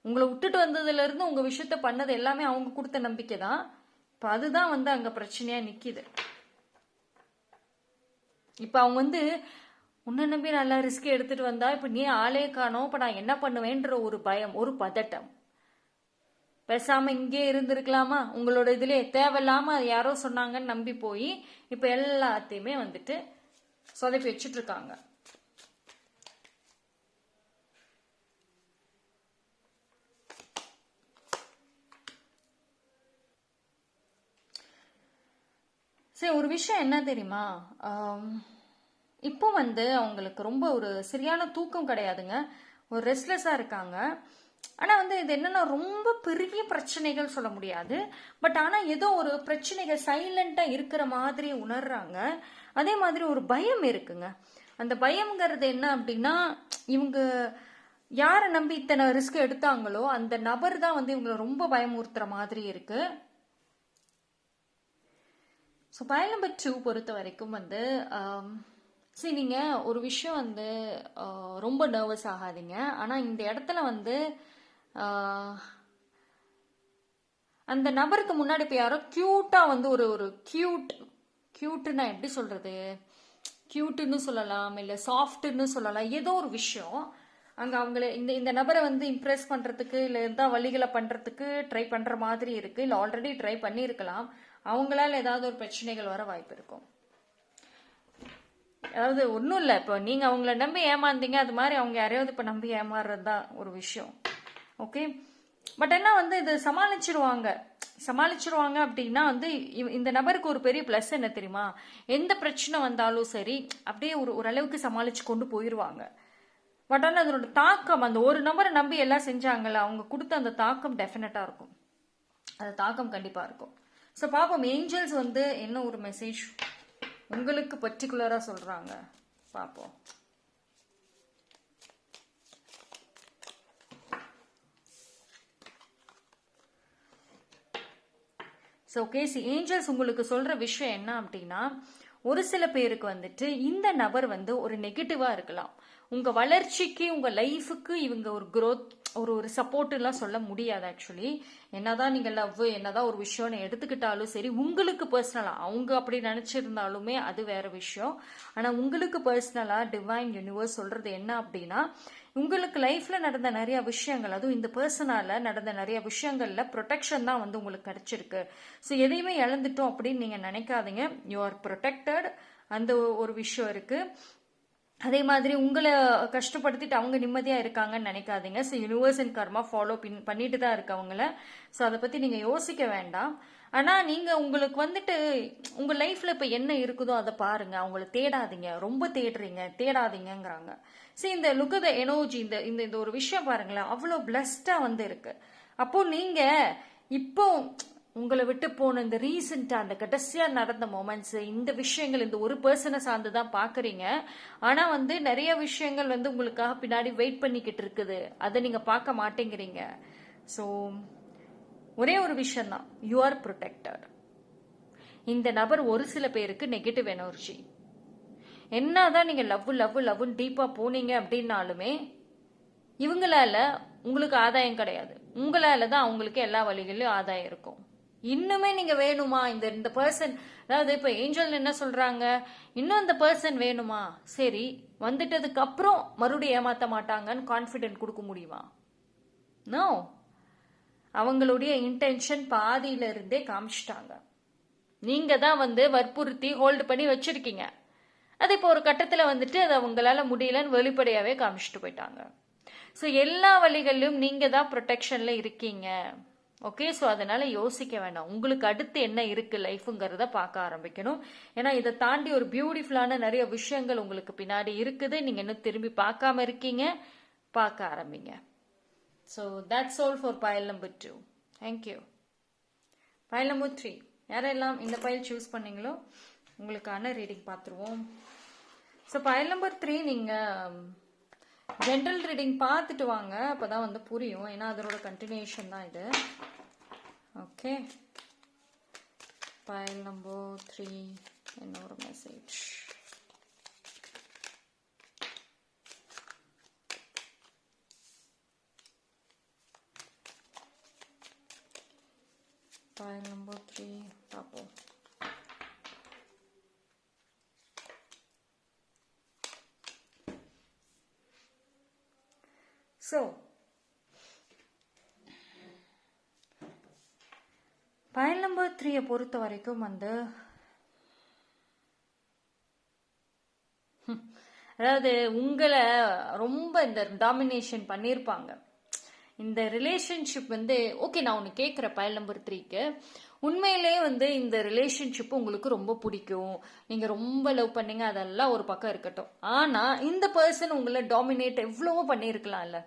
உங்களை விட்டுட்டு வந்ததுல இருந்து உங்க விஷயத்த பண்ணது எல்லாமே அவங்க கொடுத்த நம்பிக்கை தான். இப்ப அதுதான் வந்து அங்க பிரச்சனையா நிக்குது. இப்ப அவங்க வந்து உன்னை நம்பி நல்லா ரிஸ்க் எடுத்துட்டு வந்தா இப்ப நீ ஆளே காணோம், இப்ப நான் என்ன பண்ணுவேன்ற ஒரு பயம், ஒரு பதட்டம். பேசாம இங்கே இருந்திருக்கலாமா, உங்களோட இதுல தேவையில்லாம யாரோ சொன்னாங்கன்னு நம்பி போய் இப்ப எல்லாத்தையுமே வந்துட்டு சொதப்பி வச்சுட்டு இருக்காங்க. சரி, ஒரு விஷயம் என்ன தெரியுமா, இப்போ வந்து அவங்களுக்கு ரொம்ப ஒரு சரியான தூக்கம் கிடையாதுங்க, ஒரு ரெஸ்ட்லெஸ்ஸா இருக்காங்க. ஆனா வந்து இது என்னன்னா ரொம்ப பெரிய பிரச்சனைகள் சொல்ல முடியாது, பட் ஆனா ஏதோ ஒரு பிரச்சனைகள் சைலண்டா இருக்கிற மாதிரி உணர்றாங்க. அதே மாதிரி ஒரு பயம் இருக்குங்க. அந்த பயம்ங்கிறது என்ன அப்படின்னா, இவங்க யாரை நம்பி இத்தனை ரிஸ்க் எடுத்தாங்களோ அந்த நபர் தான் வந்து இவங்களை ரொம்ப பயமுறுத்துற மாதிரி இருக்கு. ஸோ பயல் நம்பர் 2 பொறுத்த வரைக்கும் வந்து சரி, நீங்கள் ஒரு விஷயம் வந்து ரொம்ப நர்வஸ் ஆகாதீங்க. ஆனால் இந்த இடத்துல வந்து அந்த நபருக்கு முன்னாடி இப்போ யாரோ க்யூட்டாக வந்து ஒரு க்யூட்டுன்னா எப்படி சொல்கிறது, க்யூட்டுன்னு சொல்லலாம், இல்லை சாஃப்ட்டுன்னு சொல்லலாம், ஏதோ ஒரு விஷயம் அங்கே அவங்கள இந்த நபரை வந்து இம்ப்ரெஸ் பண்ணுறதுக்கு இல்லை எந்த வழிகளை பண்ணுறதுக்கு ட்ரை பண்ணுற மாதிரி இருக்குது. இல்லை ஆல்ரெடி ட்ரை பண்ணியிருக்கலாம். அவங்களால ஏதாவது ஒரு பிரச்சனைகள் வர வாய்ப்பு இருக்கும். அதாவது ஒன்றும் இல்லை, இப்போ நீங்கள் அவங்கள நம்பி ஏமாந்தீங்க, அது மாதிரி அவங்க யாரையாவது இப்போ நம்பி ஏமாறுறது தான் ஒரு விஷயம். ஓகே, பட் என்ன வந்து இது சமாளிச்சிருவாங்க அப்படின்னா வந்து இந்த நபருக்கு ஒரு பெரிய ப்ளஸ் என்ன தெரியுமா, எந்த பிரச்சனை வந்தாலும் சரி அப்படியே ஓரளவுக்கு சமாளிச்சு கொண்டு போயிடுவாங்க. பட் ஆனால் அதனோட தாக்கம், அந்த ஒரு நபரை நம்பி எல்லாம் செஞ்சாங்கல்ல, அவங்க கொடுத்த அந்த தாக்கம் டெஃபினட்டாக இருக்கும். அந்த தாக்கம் கண்டிப்பாக இருக்கும். ஸோ பார்ப்போம் ஏஞ்சல்ஸ் வந்து என்ன ஒரு மெசேஜ் உங்களுக்கு பர்டிகுலராக சொல்கிறாங்க பார்ப்போம். ஸோ கேசி ஏஞ்சல்ஸ் உங்களுக்கு சொல்கிற விஷயம் என்ன அப்படின்னா, ஒரு சில பேருக்கு வந்துட்டு இந்த நபர் வந்து ஒரு நெகட்டிவாக இருக்கலாம். உங்கள் வளர்ச்சிக்கு, உங்கள் லைஃபுக்கு இவங்க ஒரு க்ரோத், ஒரு சப்போர்ட்டுலாம் சொல்ல முடியாது. ஆக்சுவலி என்னதான் நீங்கள் லவ், என்னதான் ஒரு விஷயம்னு எடுத்துக்கிட்டாலும் சரி, உங்களுக்கு பர்சனலாக அவங்க அப்படி நினச்சிருந்தாலுமே அது வேற விஷயம். ஆனால் உங்களுக்கு பர்சனலாக டிவைன் யூனிவர்ஸ் சொல்கிறது என்ன அப்படின்னா, உங்களுக்கு லைஃப்ல நடந்த நிறைய விஷயங்கள், அதுவும் இந்த பர்சனால நடந்த நிறைய விஷயங்கள்ல ப்ரொடெக்ஷன் தான் வந்து உங்களுக்கு கிடைச்சிருக்கு. ஸோ எதையுமே இழந்துட்டோம் அப்படின்னு நீங்க நினைக்காதீங்க. You are protected. அந்த ஒரு விஷயம் இருக்கு. அதே மாதிரி உங்களை கஷ்டப்படுத்திட்டு அவங்க நிம்மதியாக இருக்காங்கன்னு நினைக்காதீங்க. So universe and karma follow பண்ணிட்டு தான் இருக்கு அவங்கள. ஸோ அதை பற்றி நீங்கள் யோசிக்க வேண்டாம். ஆனால் நீங்கள் உங்களுக்கு வந்துட்டு உங்கள் லைஃப்பில் இப்போ என்ன இருக்குதோ அதை பாருங்கள். அவங்கள தேடாதீங்க, ரொம்ப தேடாதீங்கிறாங்க. ஸோ இந்த லுக் த எனர்ஜி, இந்த இந்த ஒரு விஷயம் பாருங்களேன், அவ்வளோ பிளஸ்டாக வந்து இருக்கு. அப்போது நீங்கள் இப்போ உங்களை விட்டு போன இந்த ரீசெண்டாக அந்த கடைசியாக நடந்த மொமெண்ட்ஸ், இந்த விஷயங்கள் இந்த ஒரு பர்சனை சார்ந்து தான் பார்க்குறீங்க. ஆனால் வந்து நிறைய விஷயங்கள் வந்து உங்களுக்காக பின்னாடி வெயிட் பண்ணிக்கிட்டு இருக்குது. அதை நீங்கள் பார்க்க மாட்டேங்கிறீங்க. ஸோ ஒரே ஒரு விஷயம்தான், யூ ஆர் ப்ரொடெக்டட். இந்த நபர் ஒரு சில பேருக்கு நெகட்டிவ் எனர்ஜி. என்னதான் நீங்கள் லவ்னு டீப்பாக போனீங்க அப்படின்னாலுமே இவங்களால உங்களுக்கு ஆதாயம் கிடையாது. உங்களால தான் அவங்களுக்கு எல்லா வழிகளிலும் ஆதாயம் இருக்கும். இன்னுமே நீங்க வேணுமா இந்த பர்சன், அதாவது இப்ப ஏஞ்சல் என்ன சொல்றாங்க, இன்னும் அந்த பர்சன் வேணுமா? சரி, வந்துட்டதுக்கு அப்புறம் மறுபடியும் ஏமாத்த மாட்டாங்கன்னு கான்ஃபிடென்ட் கொடுக்க முடியுமா? நோ. அவங்களுடைய இன்டென்ஷன் பாதியில இருந்தே காமிச்சிட்டாங்க. நீங்க தான் வந்து வற்புறுத்தி ஹோல்டு பண்ணி வச்சிருக்கீங்க. அது இப்போ ஒரு கட்டத்தில் வந்துட்டு அது அவங்களால முடியலன்னு வெளிப்படையாவே காமிச்சிட்டு போயிட்டாங்க. ஸோ எல்லா வழிகளிலும் நீங்க தான் ப்ரொடெக்ஷன்ல இருக்கீங்க. ஓகே, ஸோ அதனால யோசிக்க வேண்டாம். உங்களுக்கு அடுத்து என்ன இருக்கு லைஃப்ங்கிறத பார்க்க ஆரம்பிக்கணும். ஏன்னா இதை தாண்டி ஒரு பியூட்டிஃபுல்லான நிறைய விஷயங்கள் உங்களுக்கு பின்னாடி இருக்குது. நீங்க இன்னும் திரும்பி பார்க்காம இருக்கீங்க, பார்க்க ஆரம்பிங்க. So that's all for file number 2. Thank you. File number 3, யாரெல்லாம் இந்த பைல் சூஸ் பண்ணீங்களோ உங்களுக்கான ரீடிங் பார்த்துருவோம். ஸோ பைல் நம்பர் 3 நீங்கள் ஜென்ரல் ரீடிங் பார்த்துட்டு வாங்க, அப்போதான் வந்து புரியும். ஏன்னா அதனோட கண்டினியூஷன் தான் இது. ஓகே, பைல் நம்பர் 3 என்ன ஒரு மெசேஜ். பைல் நம்பர் 3 பார்ப்போம். ஸோ பைல் நம்பர் 3 பொறுத்த வரைக்கும் வந்து அதாவது உங்களை ரொம்ப இந்த டாமினேஷன் பண்ணியிருப்பாங்க. இந்த ரிலேஷன்ஷிப் வந்து ஓகே, நான் ஒன்று கேட்குறேன் பைல் நம்பர் 3க்கு. உண்மையிலே வந்து இந்த ரிலேஷன்ஷிப் உங்களுக்கு ரொம்ப பிடிக்கும், நீங்கள் ரொம்ப லவ் பண்ணீங்க, அதெல்லாம் ஒரு பக்கம் இருக்கட்டும். ஆனால் இந்த பர்சன் உங்களை டாமினேட் எவ்வளவோ பண்ணியிருக்கலாம்ல.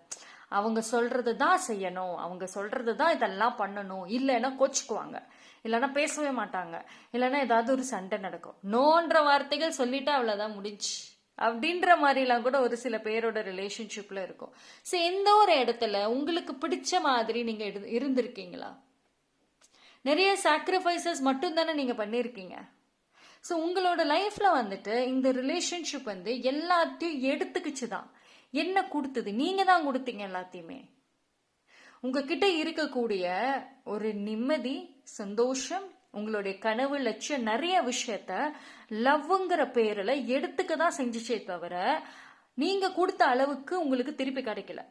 அவங்க சொல்றது தான் செய்யணும், அவங்க சொல்றது தான் இதெல்லாம் பண்ணணும், இல்லைன்னா கோச்சிக்குவாங்க, இல்லைன்னா பேசவே மாட்டாங்க, இல்லைன்னா ஏதாவது ஒரு சண்டை நடக்கும். நோன்ற வார்த்தைகள் சொல்லிட்டு அவ்வளோதான் முடிஞ்சு அப்படின்ற மாதிரிலாம் கூட ஒரு சில பேரோட ரிலேஷன்ஷிப்ல இருக்கும். ஸோ எந்த ஒரு இடத்துல உங்களுக்கு பிடிச்ச மாதிரி நீங்க இருந்திருக்கீங்களா? நிறைய சாக்ரிஃபைசஸ் மட்டும் தானே நீங்க பண்ணியிருக்கீங்க. ஸோ உங்களோட லைஃப்ல வந்துட்டு இந்த ரிலேஷன்ஷிப் வந்து எல்லாத்தையும் எடுத்துக்கிச்சு தான். என்ன கொடுத்தது? நீங்க தான் கொடுத்தீங்க எல்லாத்தையுமே. உங்ககிட்ட இருக்கக்கூடிய ஒரு நிம்மதி, சந்தோஷம், உங்களுடைய கனவு, லட்சியம், நிறைய விஷயத்த லவ்ங்கிற பேரில் எடுத்துக்க தான் செஞ்சுச்சே தவிர நீங்க கொடுத்த அளவுக்கு உங்களுக்கு திருப்பி கிடைக்கல.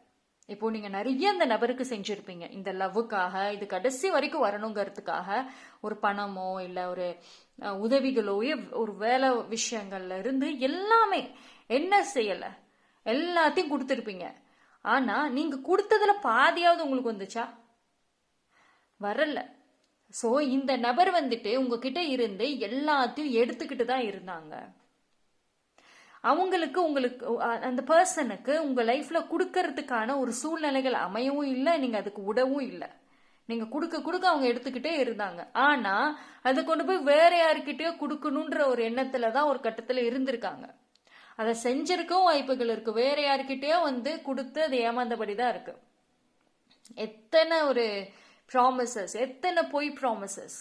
இப்போ நீங்க நிறைய அந்த நபருக்கு செஞ்சிருப்பீங்க இந்த லவ்வுக்காக, இது கடைசி வரைக்கும் வரணுங்கிறதுக்காக. ஒரு பணமோ இல்லை ஒரு உதவிகளோ, ஒரு வேலை விஷயங்கள்ல இருந்து எல்லாமே என்ன செய்யல, எல்லாத்தையும் கொடுத்துருப்பீங்க. ஆனா நீங்க கொடுத்ததுல பாதியாவது உங்களுக்கு வந்துச்சா? வரல. ஸோ இந்த நபர் வந்துட்டு உங்ககிட்ட இருந்து எல்லாத்தையும் எடுத்துக்கிட்டு தான் இருந்தாங்க. அவங்களுக்கு உங்களுக்கு அந்த பர்சனுக்கு உங்க லைஃப்ல கொடுக்கறதுக்கான ஒரு சூழ்நிலைகள் அமையவும் இல்லை, நீங்க அதுக்கு விடவும் இல்லை. நீங்க கொடுக்க கொடுக்க அவங்க எடுத்துக்கிட்டே இருந்தாங்க. ஆனா அதை கொண்டு போய் வேற யாருக்கிட்டயோ கொடுக்கணுன்ற ஒரு எண்ணத்துல தான் ஒரு கட்டத்துல இருந்திருக்காங்க. அதை செஞ்சிருக்கவும் வாய்ப்புகள் இருக்கு. வேற யாருக்கிட்டயோ கொடுத்து அதை ஏமாந்தபடிதான் இருக்கு. எத்தனை ஒரு ப்ராமிசஸ், எத்தனை பொய் ப்ராமிசஸ்.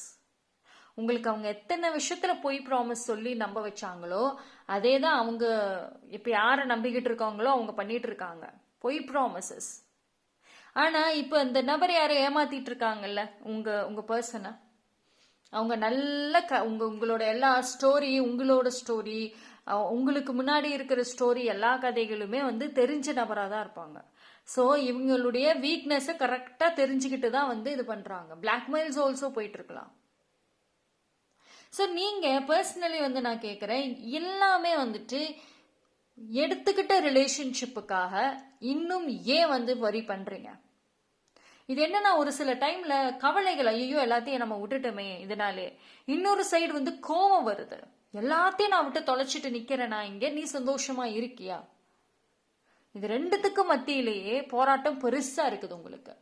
உங்களுக்கு அவங்க எத்தனை விஷயத்துல பொய் ப்ராமிஸ் சொல்லி நம்ப வச்சாங்களோ அதே தான் அவங்க இப்ப யாரை நம்பிக்கிட்டு இருக்காங்களோ அவங்க பண்ணிட்டு இருக்காங்க, பொய் ப்ராமிசஸ். ஆனா இப்ப இந்த நபர் யாரை ஏமாத்திட்டு இருக்காங்கல்ல, உங்க பர்சனை, அவங்க நல்ல உங்களோட எல்லா ஸ்டோரி, உங்களோட ஸ்டோரி, உங்களுக்கு முன்னாடி இருக்கிற ஸ்டோரி, எல்லா கதைகளுமே தெரிஞ்ச நபராக தான் இருப்பாங்க. ஸோ இவங்களுடைய வீக்னஸை கரெக்டாக தெரிஞ்சுக்கிட்டு தான் இது பண்றாங்க. பிளாக்மெயில்ஸ் ஆல்சோ போயிட்டு இருக்கலாம். ஸோ நீங்க பர்சனலி நான் கேட்குறேன், எல்லாமே எடுத்துக்கிட்ட ரிலேஷன்ஷிப்புக்காக இன்னும் ஏன் வரி பண்றீங்க? இது என்னன்னா ஒரு சில டைம்ல கவலைகள், ஐயோ எல்லாத்தையும் நம்ம விட்டுட்டோமே இதனாலே. இன்னொரு சைடு கோவம் வருது, எல்லாத்தையும் நான் விட்டு தொலைச்சிட்டு நிக்கிறேன் நான் இங்க, நீ சந்தோஷமா இருக்கியா? இது ரெண்டுத்துக்கும் மத்தியிலேயே போராட்டம் பெருசா இருக்குது உங்களுக்கு.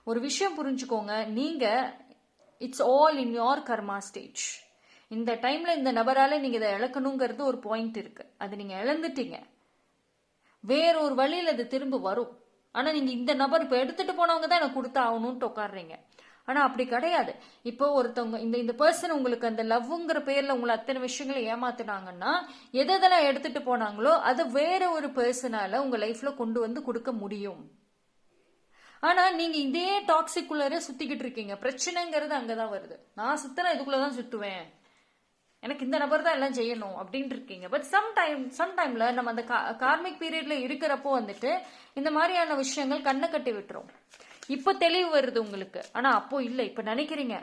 ஒரு விஷயம் புரிஞ்சுக்கோங்க, நீங்க it's all in your karma stage. இந்த டைம்ல இந்த நபரால நீங்க இதை இழக்கணுங்கிறது ஒரு பாயிண்ட் இருக்கு, அது நீங்க இழந்துட்டீங்க. வேறொரு வழியில் அது திரும்ப வரும். ஆனா நீங்க இந்த நபர் இப்ப எடுத்துட்டு போனவங்க தான் எனக்கு கொடுத்து ஆகணும்னு உட்காடுறீங்க. ஆனா அப்படி கிடையாது. இப்போ ஒருத்தவங்க இந்த பர்சன் உங்களுக்கு அந்த லவ்ங்கிற பேர்ல உங்களை அத்தனை விஷயங்களை ஏமாத்தினாங்கன்னா எதெல்லாம் எடுத்துட்டு போனாங்களோ அது வேற ஒரு பர்சனால உங்க லைஃப்ல கொண்டு கொடுக்க முடியும். ஆனா நீங்க இதே டாக்ஸிக் உள்ளரே சுத்திக்கிட்டு இருக்கீங்க. பிரச்சனைங்கிறது அங்கதான் வருது. நான் சுத்தினா இதுக்குள்ளதான் சுத்துவேன், எனக்கு இந்த நபர் தான் எல்லாம் செய்யணும் அப்படின்னு இருக்கீங்க. பட் சம்டைம்ல நம்ம அந்த கார்மிக் பீரியட்ல இருக்கிறப்போ இந்த மாதிரியான விஷயங்கள் கண்ணை கட்டி விட்டுரும். இப்ப தெளிவு வருது உங்களுக்கு, ஆனா அப்போ இல்லை. இப்ப நினைக்கிறீங்க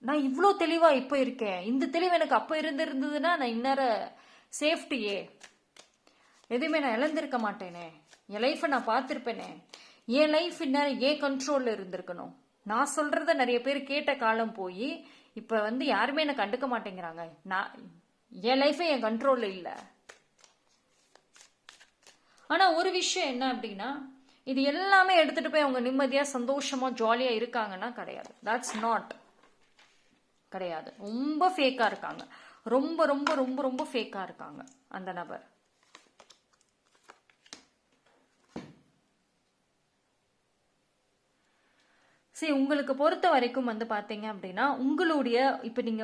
நான் இவ்வளோ தெளிவா இப்ப இருக்கேன், இந்த தெளிவு எனக்கு அப்ப இருந்ததுன்னா நான் இன்னொரு சேஃப்டியே எதுவுமே நான் இழந்திருக்க மாட்டேனே, என் லைஃபை நான் பார்த்திருப்பேனே, என் லைஃப் இன்னும் ஏன் கண்ட்ரோல்ல இருந்திருக்கணும். நான் சொல்றத நிறைய பேர் கேட்ட காலம் போய் இப்ப யாருமே என்ன கண்டுக்க மாட்டேங்கிறாங்க. நான் என் லைஃபே என் கண்ட்ரோல்ல இல்ல. ஆனா ஒரு விஷயம் என்ன அப்படின்னா, இது எல்லாமே எடுத்துட்டு போய் அவங்க நிம்மதியா சந்தோஷமா ஜாலியா இருக்காங்கன்னா கிடையாது. தட்ஸ் நாட், கிடையாது. ரொம்ப ஃபேக்கா இருக்காங்க, ரொம்ப ரொம்ப ரொம்ப ரொம்ப ஃபேக்கா இருக்காங்க அந்த நபர். சரி, உங்களுக்கு பொறுத்த வரைக்கும் பாத்தீங்க அப்படின்னா உங்களுடைய இப்ப நீங்க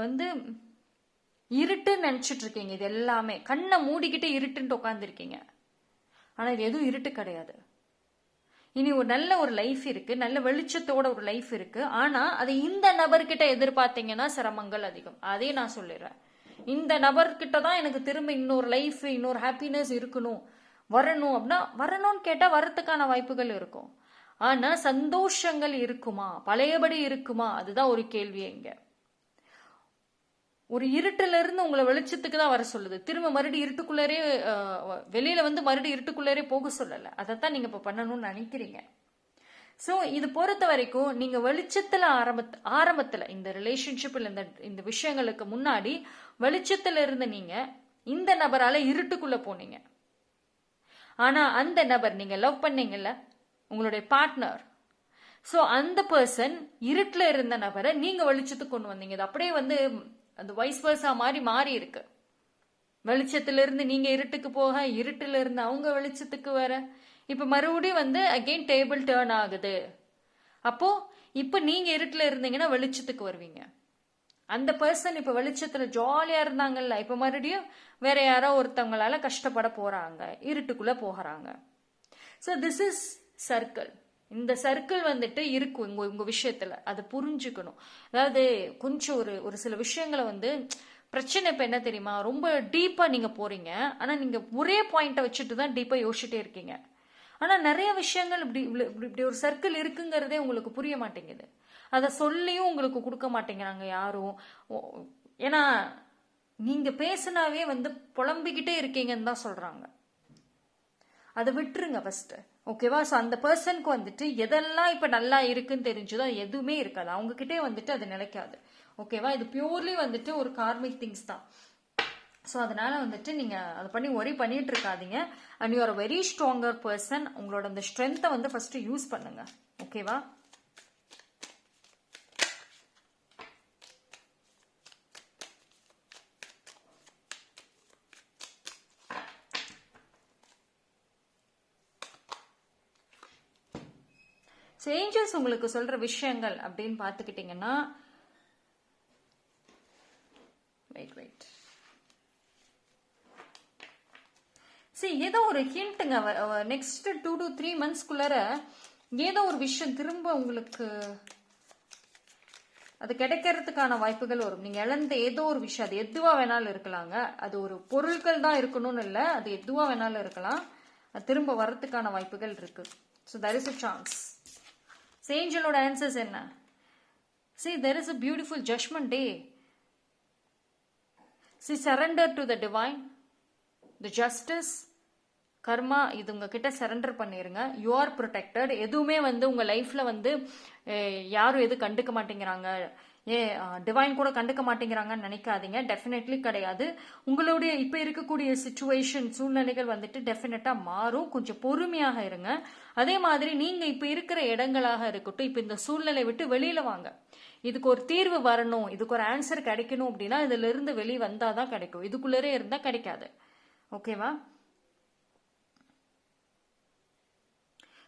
இருட்டுன்னு நினைச்சிட்டு இருக்கீங்க. இது எல்லாமே கண்ணை மூடிக்கிட்டு இருட்டுன்னு உட்காந்துருக்கீங்க. ஆனா இது எதுவும் இருட்டு கிடையாது. இனி ஒரு நல்ல ஒரு லைஃப் இருக்கு, நல்ல வெளிச்சத்தோட ஒரு லைஃப் இருக்கு. ஆனா அதை இந்த நபர்கிட்ட எதிர்பார்த்தீங்கன்னா சிரமங்கள் அதிகம். அதே நான் சொல்லிடுறேன், இந்த நபர்கிட்ட தான் எனக்கு திரும்ப இன்னொரு லைஃப், இன்னொரு ஹாப்பினஸ் இருக்கணும், வரணும் அப்படின்னா வரணும்னு கேட்டா வரத்துக்கான வாய்ப்புகள் இருக்கும். ஆனா சந்தோஷங்கள் இருக்குமா, பழையபடி இருக்குமா, அதுதான் ஒரு கேள்வி. இங்க ஒரு இருட்டுல இருந்து உங்களை வெளிச்சத்துக்கு தான் வர சொல்லுது. திரும்ப மறுபடியும் இருட்டுக்குள்ளரே வெளியில மறுபடியும் இருட்டுக்குள்ளரே போக சொல்லல. அதைத்தான் நீங்க இப்ப பண்ணணும்னு நினைக்கிறீங்க. சோ இது பொறுத்த வரைக்கும் நீங்க வெளிச்சத்துல ஆரம்பத்துல இந்த ரிலேஷன்ஷிப்ல இந்த விஷயங்களுக்கு முன்னாடி வெளிச்சத்துல இருந்து நீங்க இந்த நபரால இருட்டுக்குள்ள போனீங்க. ஆனா அந்த நபர் நீங்க லவ் பண்ணீங்கல்ல, உங்களுடைய பார்ட்னர், சோ அந்த பர்சன் இருட்டுல இருந்த நபரை நீங்க வெளிச்சத்துக்கு கொண்டு வந்தீங்க. இது அப்படியே அந்த வைஸ் வர்சா மாறி இருக்கு. வெளிச்சத்துல இருந்து நீங்க இருட்டுக்கு போக, இருட்டுல இருந்து அவங்க வெளிச்சத்துக்கு வர, இப்ப மறுபடியும் அகைன் டேபிள் டேர்ன் ஆகுது. அப்போ இப்ப நீங்க இருட்டுல இருந்தீங்கன்னா வெளிச்சத்துக்கு வருவீங்க. அந்த பர்சன் இப்ப வெளிச்சத்துல ஜாலியா இருந்தாங்கல்ல, இப்ப மறுபடியும் வேற யாரோ ஒருத்தவங்களால கஷ்டப்பட போறாங்க, இருட்டுக்குள்ள போகிறாங்க. So this is circle. இந்த சர்க்கிள் இருக்கும் உங்க விஷயத்துல, அதை புரிஞ்சுக்கணும். அதாவது கொஞ்சம் ஒரு சில விஷயங்களை பிரச்சனை இப்ப என்ன தெரியுமா, ரொம்ப டீப்பா நீங்க போறீங்க. ஆனா நீங்க ஒரே பாயிண்ட வச்சுட்டு தான் டீப்பா யோசிச்சுட்டே இருக்கீங்க. ஆனா நிறைய விஷயங்கள் இப்படி ஒரு சர்க்கிள் இருக்குங்கிறதே உங்களுக்கு புரிய மாட்டேங்குது. அதை சொல்லியும் உங்களுக்கு கொடுக்க மாட்டேங்கிறாங்க யாரும். ஏன்னா நீங்க பேசினாவே புலம்பிக்கிட்டே இருக்கீங்கன்னு தான் சொல்றாங்க. அதை விட்டுருங்க ஃபர்ஸ்ட், ஓகேவா? ஸோ அந்த பர்சனுக்கு எதெல்லாம் இப்ப நல்லா இருக்குன்னு தெரிஞ்சதோ எதுவுமே இருக்காது, அவங்க கிட்டே அது நிலைக்காது, ஓகேவா? இது பியூர்லி ஒரு கார்மிக் திங்ஸ் தான். ஸோ அதனால வந்துட்டு நீங்கள் அதை பண்ணி ஒரி பண்ணிட்டு இருக்காதீங்க. And you are very stronger person. உங்களோட அந்த ஸ்ட்ரென்த்தை வந்து ஃபர்ஸ்ட் யூஸ் பண்ணுங்க. ஓகேவா? ஏஞ்சல்ஸ் உங்களுக்கு சொல்ற விஷயங்கள் அப்படின்னு பார்த்துக்கிட்டீங்கன்னா, வெயிட் ஏதோ ஒரு ஹிண்ட்டுங்க. நெக்ஸ்ட் 2 to 3 monthsக்குள்ளார ஏதோ ஒரு விஷயம் திரும்ப உங்களுக்கு அது கிடைக்கிறதுக்கான வாய்ப்புகள் வரும். நீங்க இழந்த ஏதோ ஒரு விஷயம், அது எதுவா வேணாலும் இருக்கலாங்க. அது ஒரு பொருட்கள் தான் இருக்கணும்னு இல்லை, அது எதுவா வேணாலும் இருக்கலாம். அது திரும்ப வர்றதுக்கான வாய்ப்புகள் இருக்கு. So there is a chance. ஏஞ்சலோட ஆன்சர்ஸ் என்ன? there is a beautiful judgment day. Surrender to the divine, the justice, கர்மா. இது உங்ககிட்ட சரண்டர் பண்ணிருங்க. You are protected. எதுவுமே வந்து உங்க லைஃப்ல வந்து யாரும் எது கண்டுக்க மாட்டேங்கிறாங்க, டிவைன் கூட கண்டுக்க மாட்டேங்கிறாங்கன்னு நினைக்காதீங்க. டெஃபினெட்லி கிடையாது. உங்களுடைய இப்ப இருக்கக்கூடிய சிச்சுவேஷன், சூழ்நிலைகள் வந்துட்டு டெஃபினட்டா மாறும். கொஞ்சம் பொறுமையாக இருங்க. அதே மாதிரி நீங்க இப்ப இருக்கிற இடங்களாக இருக்கட்டும், இப்ப இந்த சூழ்நிலை விட்டு வெளியில வாங்க. இதுக்கு ஒரு தீர்வு வரணும், இதுக்கு ஒரு ஆன்சர் கிடைக்கணும் அப்படின்னா இதுல இருந்து வெளியே வந்தாதான் கிடைக்கும். இதுக்குள்ளரே இருந்தா கிடைக்காது. ஓகேவா?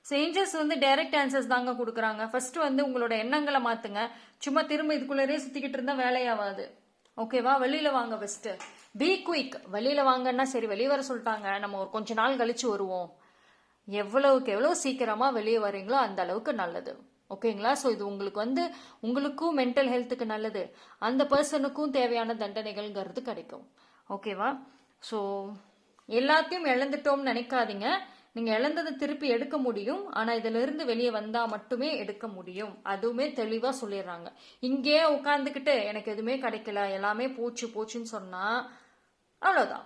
ஏஞ்சல்ஸ் வந்து டைரக்ட் ஆன்சர்ஸ் தாங்க கொடுக்குறாங்க. ஃபர்ஸ்ட் வந்து உங்களோட எண்ணங்களை மாத்துங்க. சும்மா திரும்ப இதுக்குள்ளரே சுத்திக்கிட்டு இருந்தா வேலையாவாது. ஓகேவா? வெளியில வாங்க. First be quick. வெளியில வாங்கன்னா சரி, வெளியே வர சொல்லிட்டாங்க, நம்ம ஒரு கொஞ்ச நாள் கழிச்சு வருவோம். எவ்வளவுக்கு எவ்வளவு சீக்கிரமா வெளியே வரீங்களோ அந்த அளவுக்கு நல்லது. ஓகேங்களா? ஸோ இது உங்களுக்கு வந்து உங்களுக்கும் மென்டல் ஹெல்த்துக்கு நல்லது, அந்த பர்சனுக்கும் தேவையான தண்டனைகள்ங்கிறது கிடைக்கும். ஓகேவா? ஸோ எல்லாத்தையும் இழந்துட்டோம்னு நினைக்காதீங்க. நீங்க இழந்ததை திருப்பி எடுக்க முடியும். ஆனா இதுல இருந்து வெளியே வந்தா மட்டுமே எடுக்க முடியும். அதுவுமே தெளிவா சொல்லிடுறாங்க. இங்கே உட்கார்ந்துக்கிட்டு எனக்கு எதுவுமே கிடைக்கல, எல்லாமே போச்சு போச்சுன்னு சொன்னா அவ்வளவுதான்.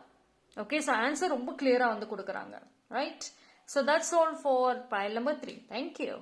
ஓகே, ஸோ ஆன்சர் ரொம்ப கிளியரா வந்து கொடுக்குறாங்க. Right? So that's all for pile number 3. Thank you.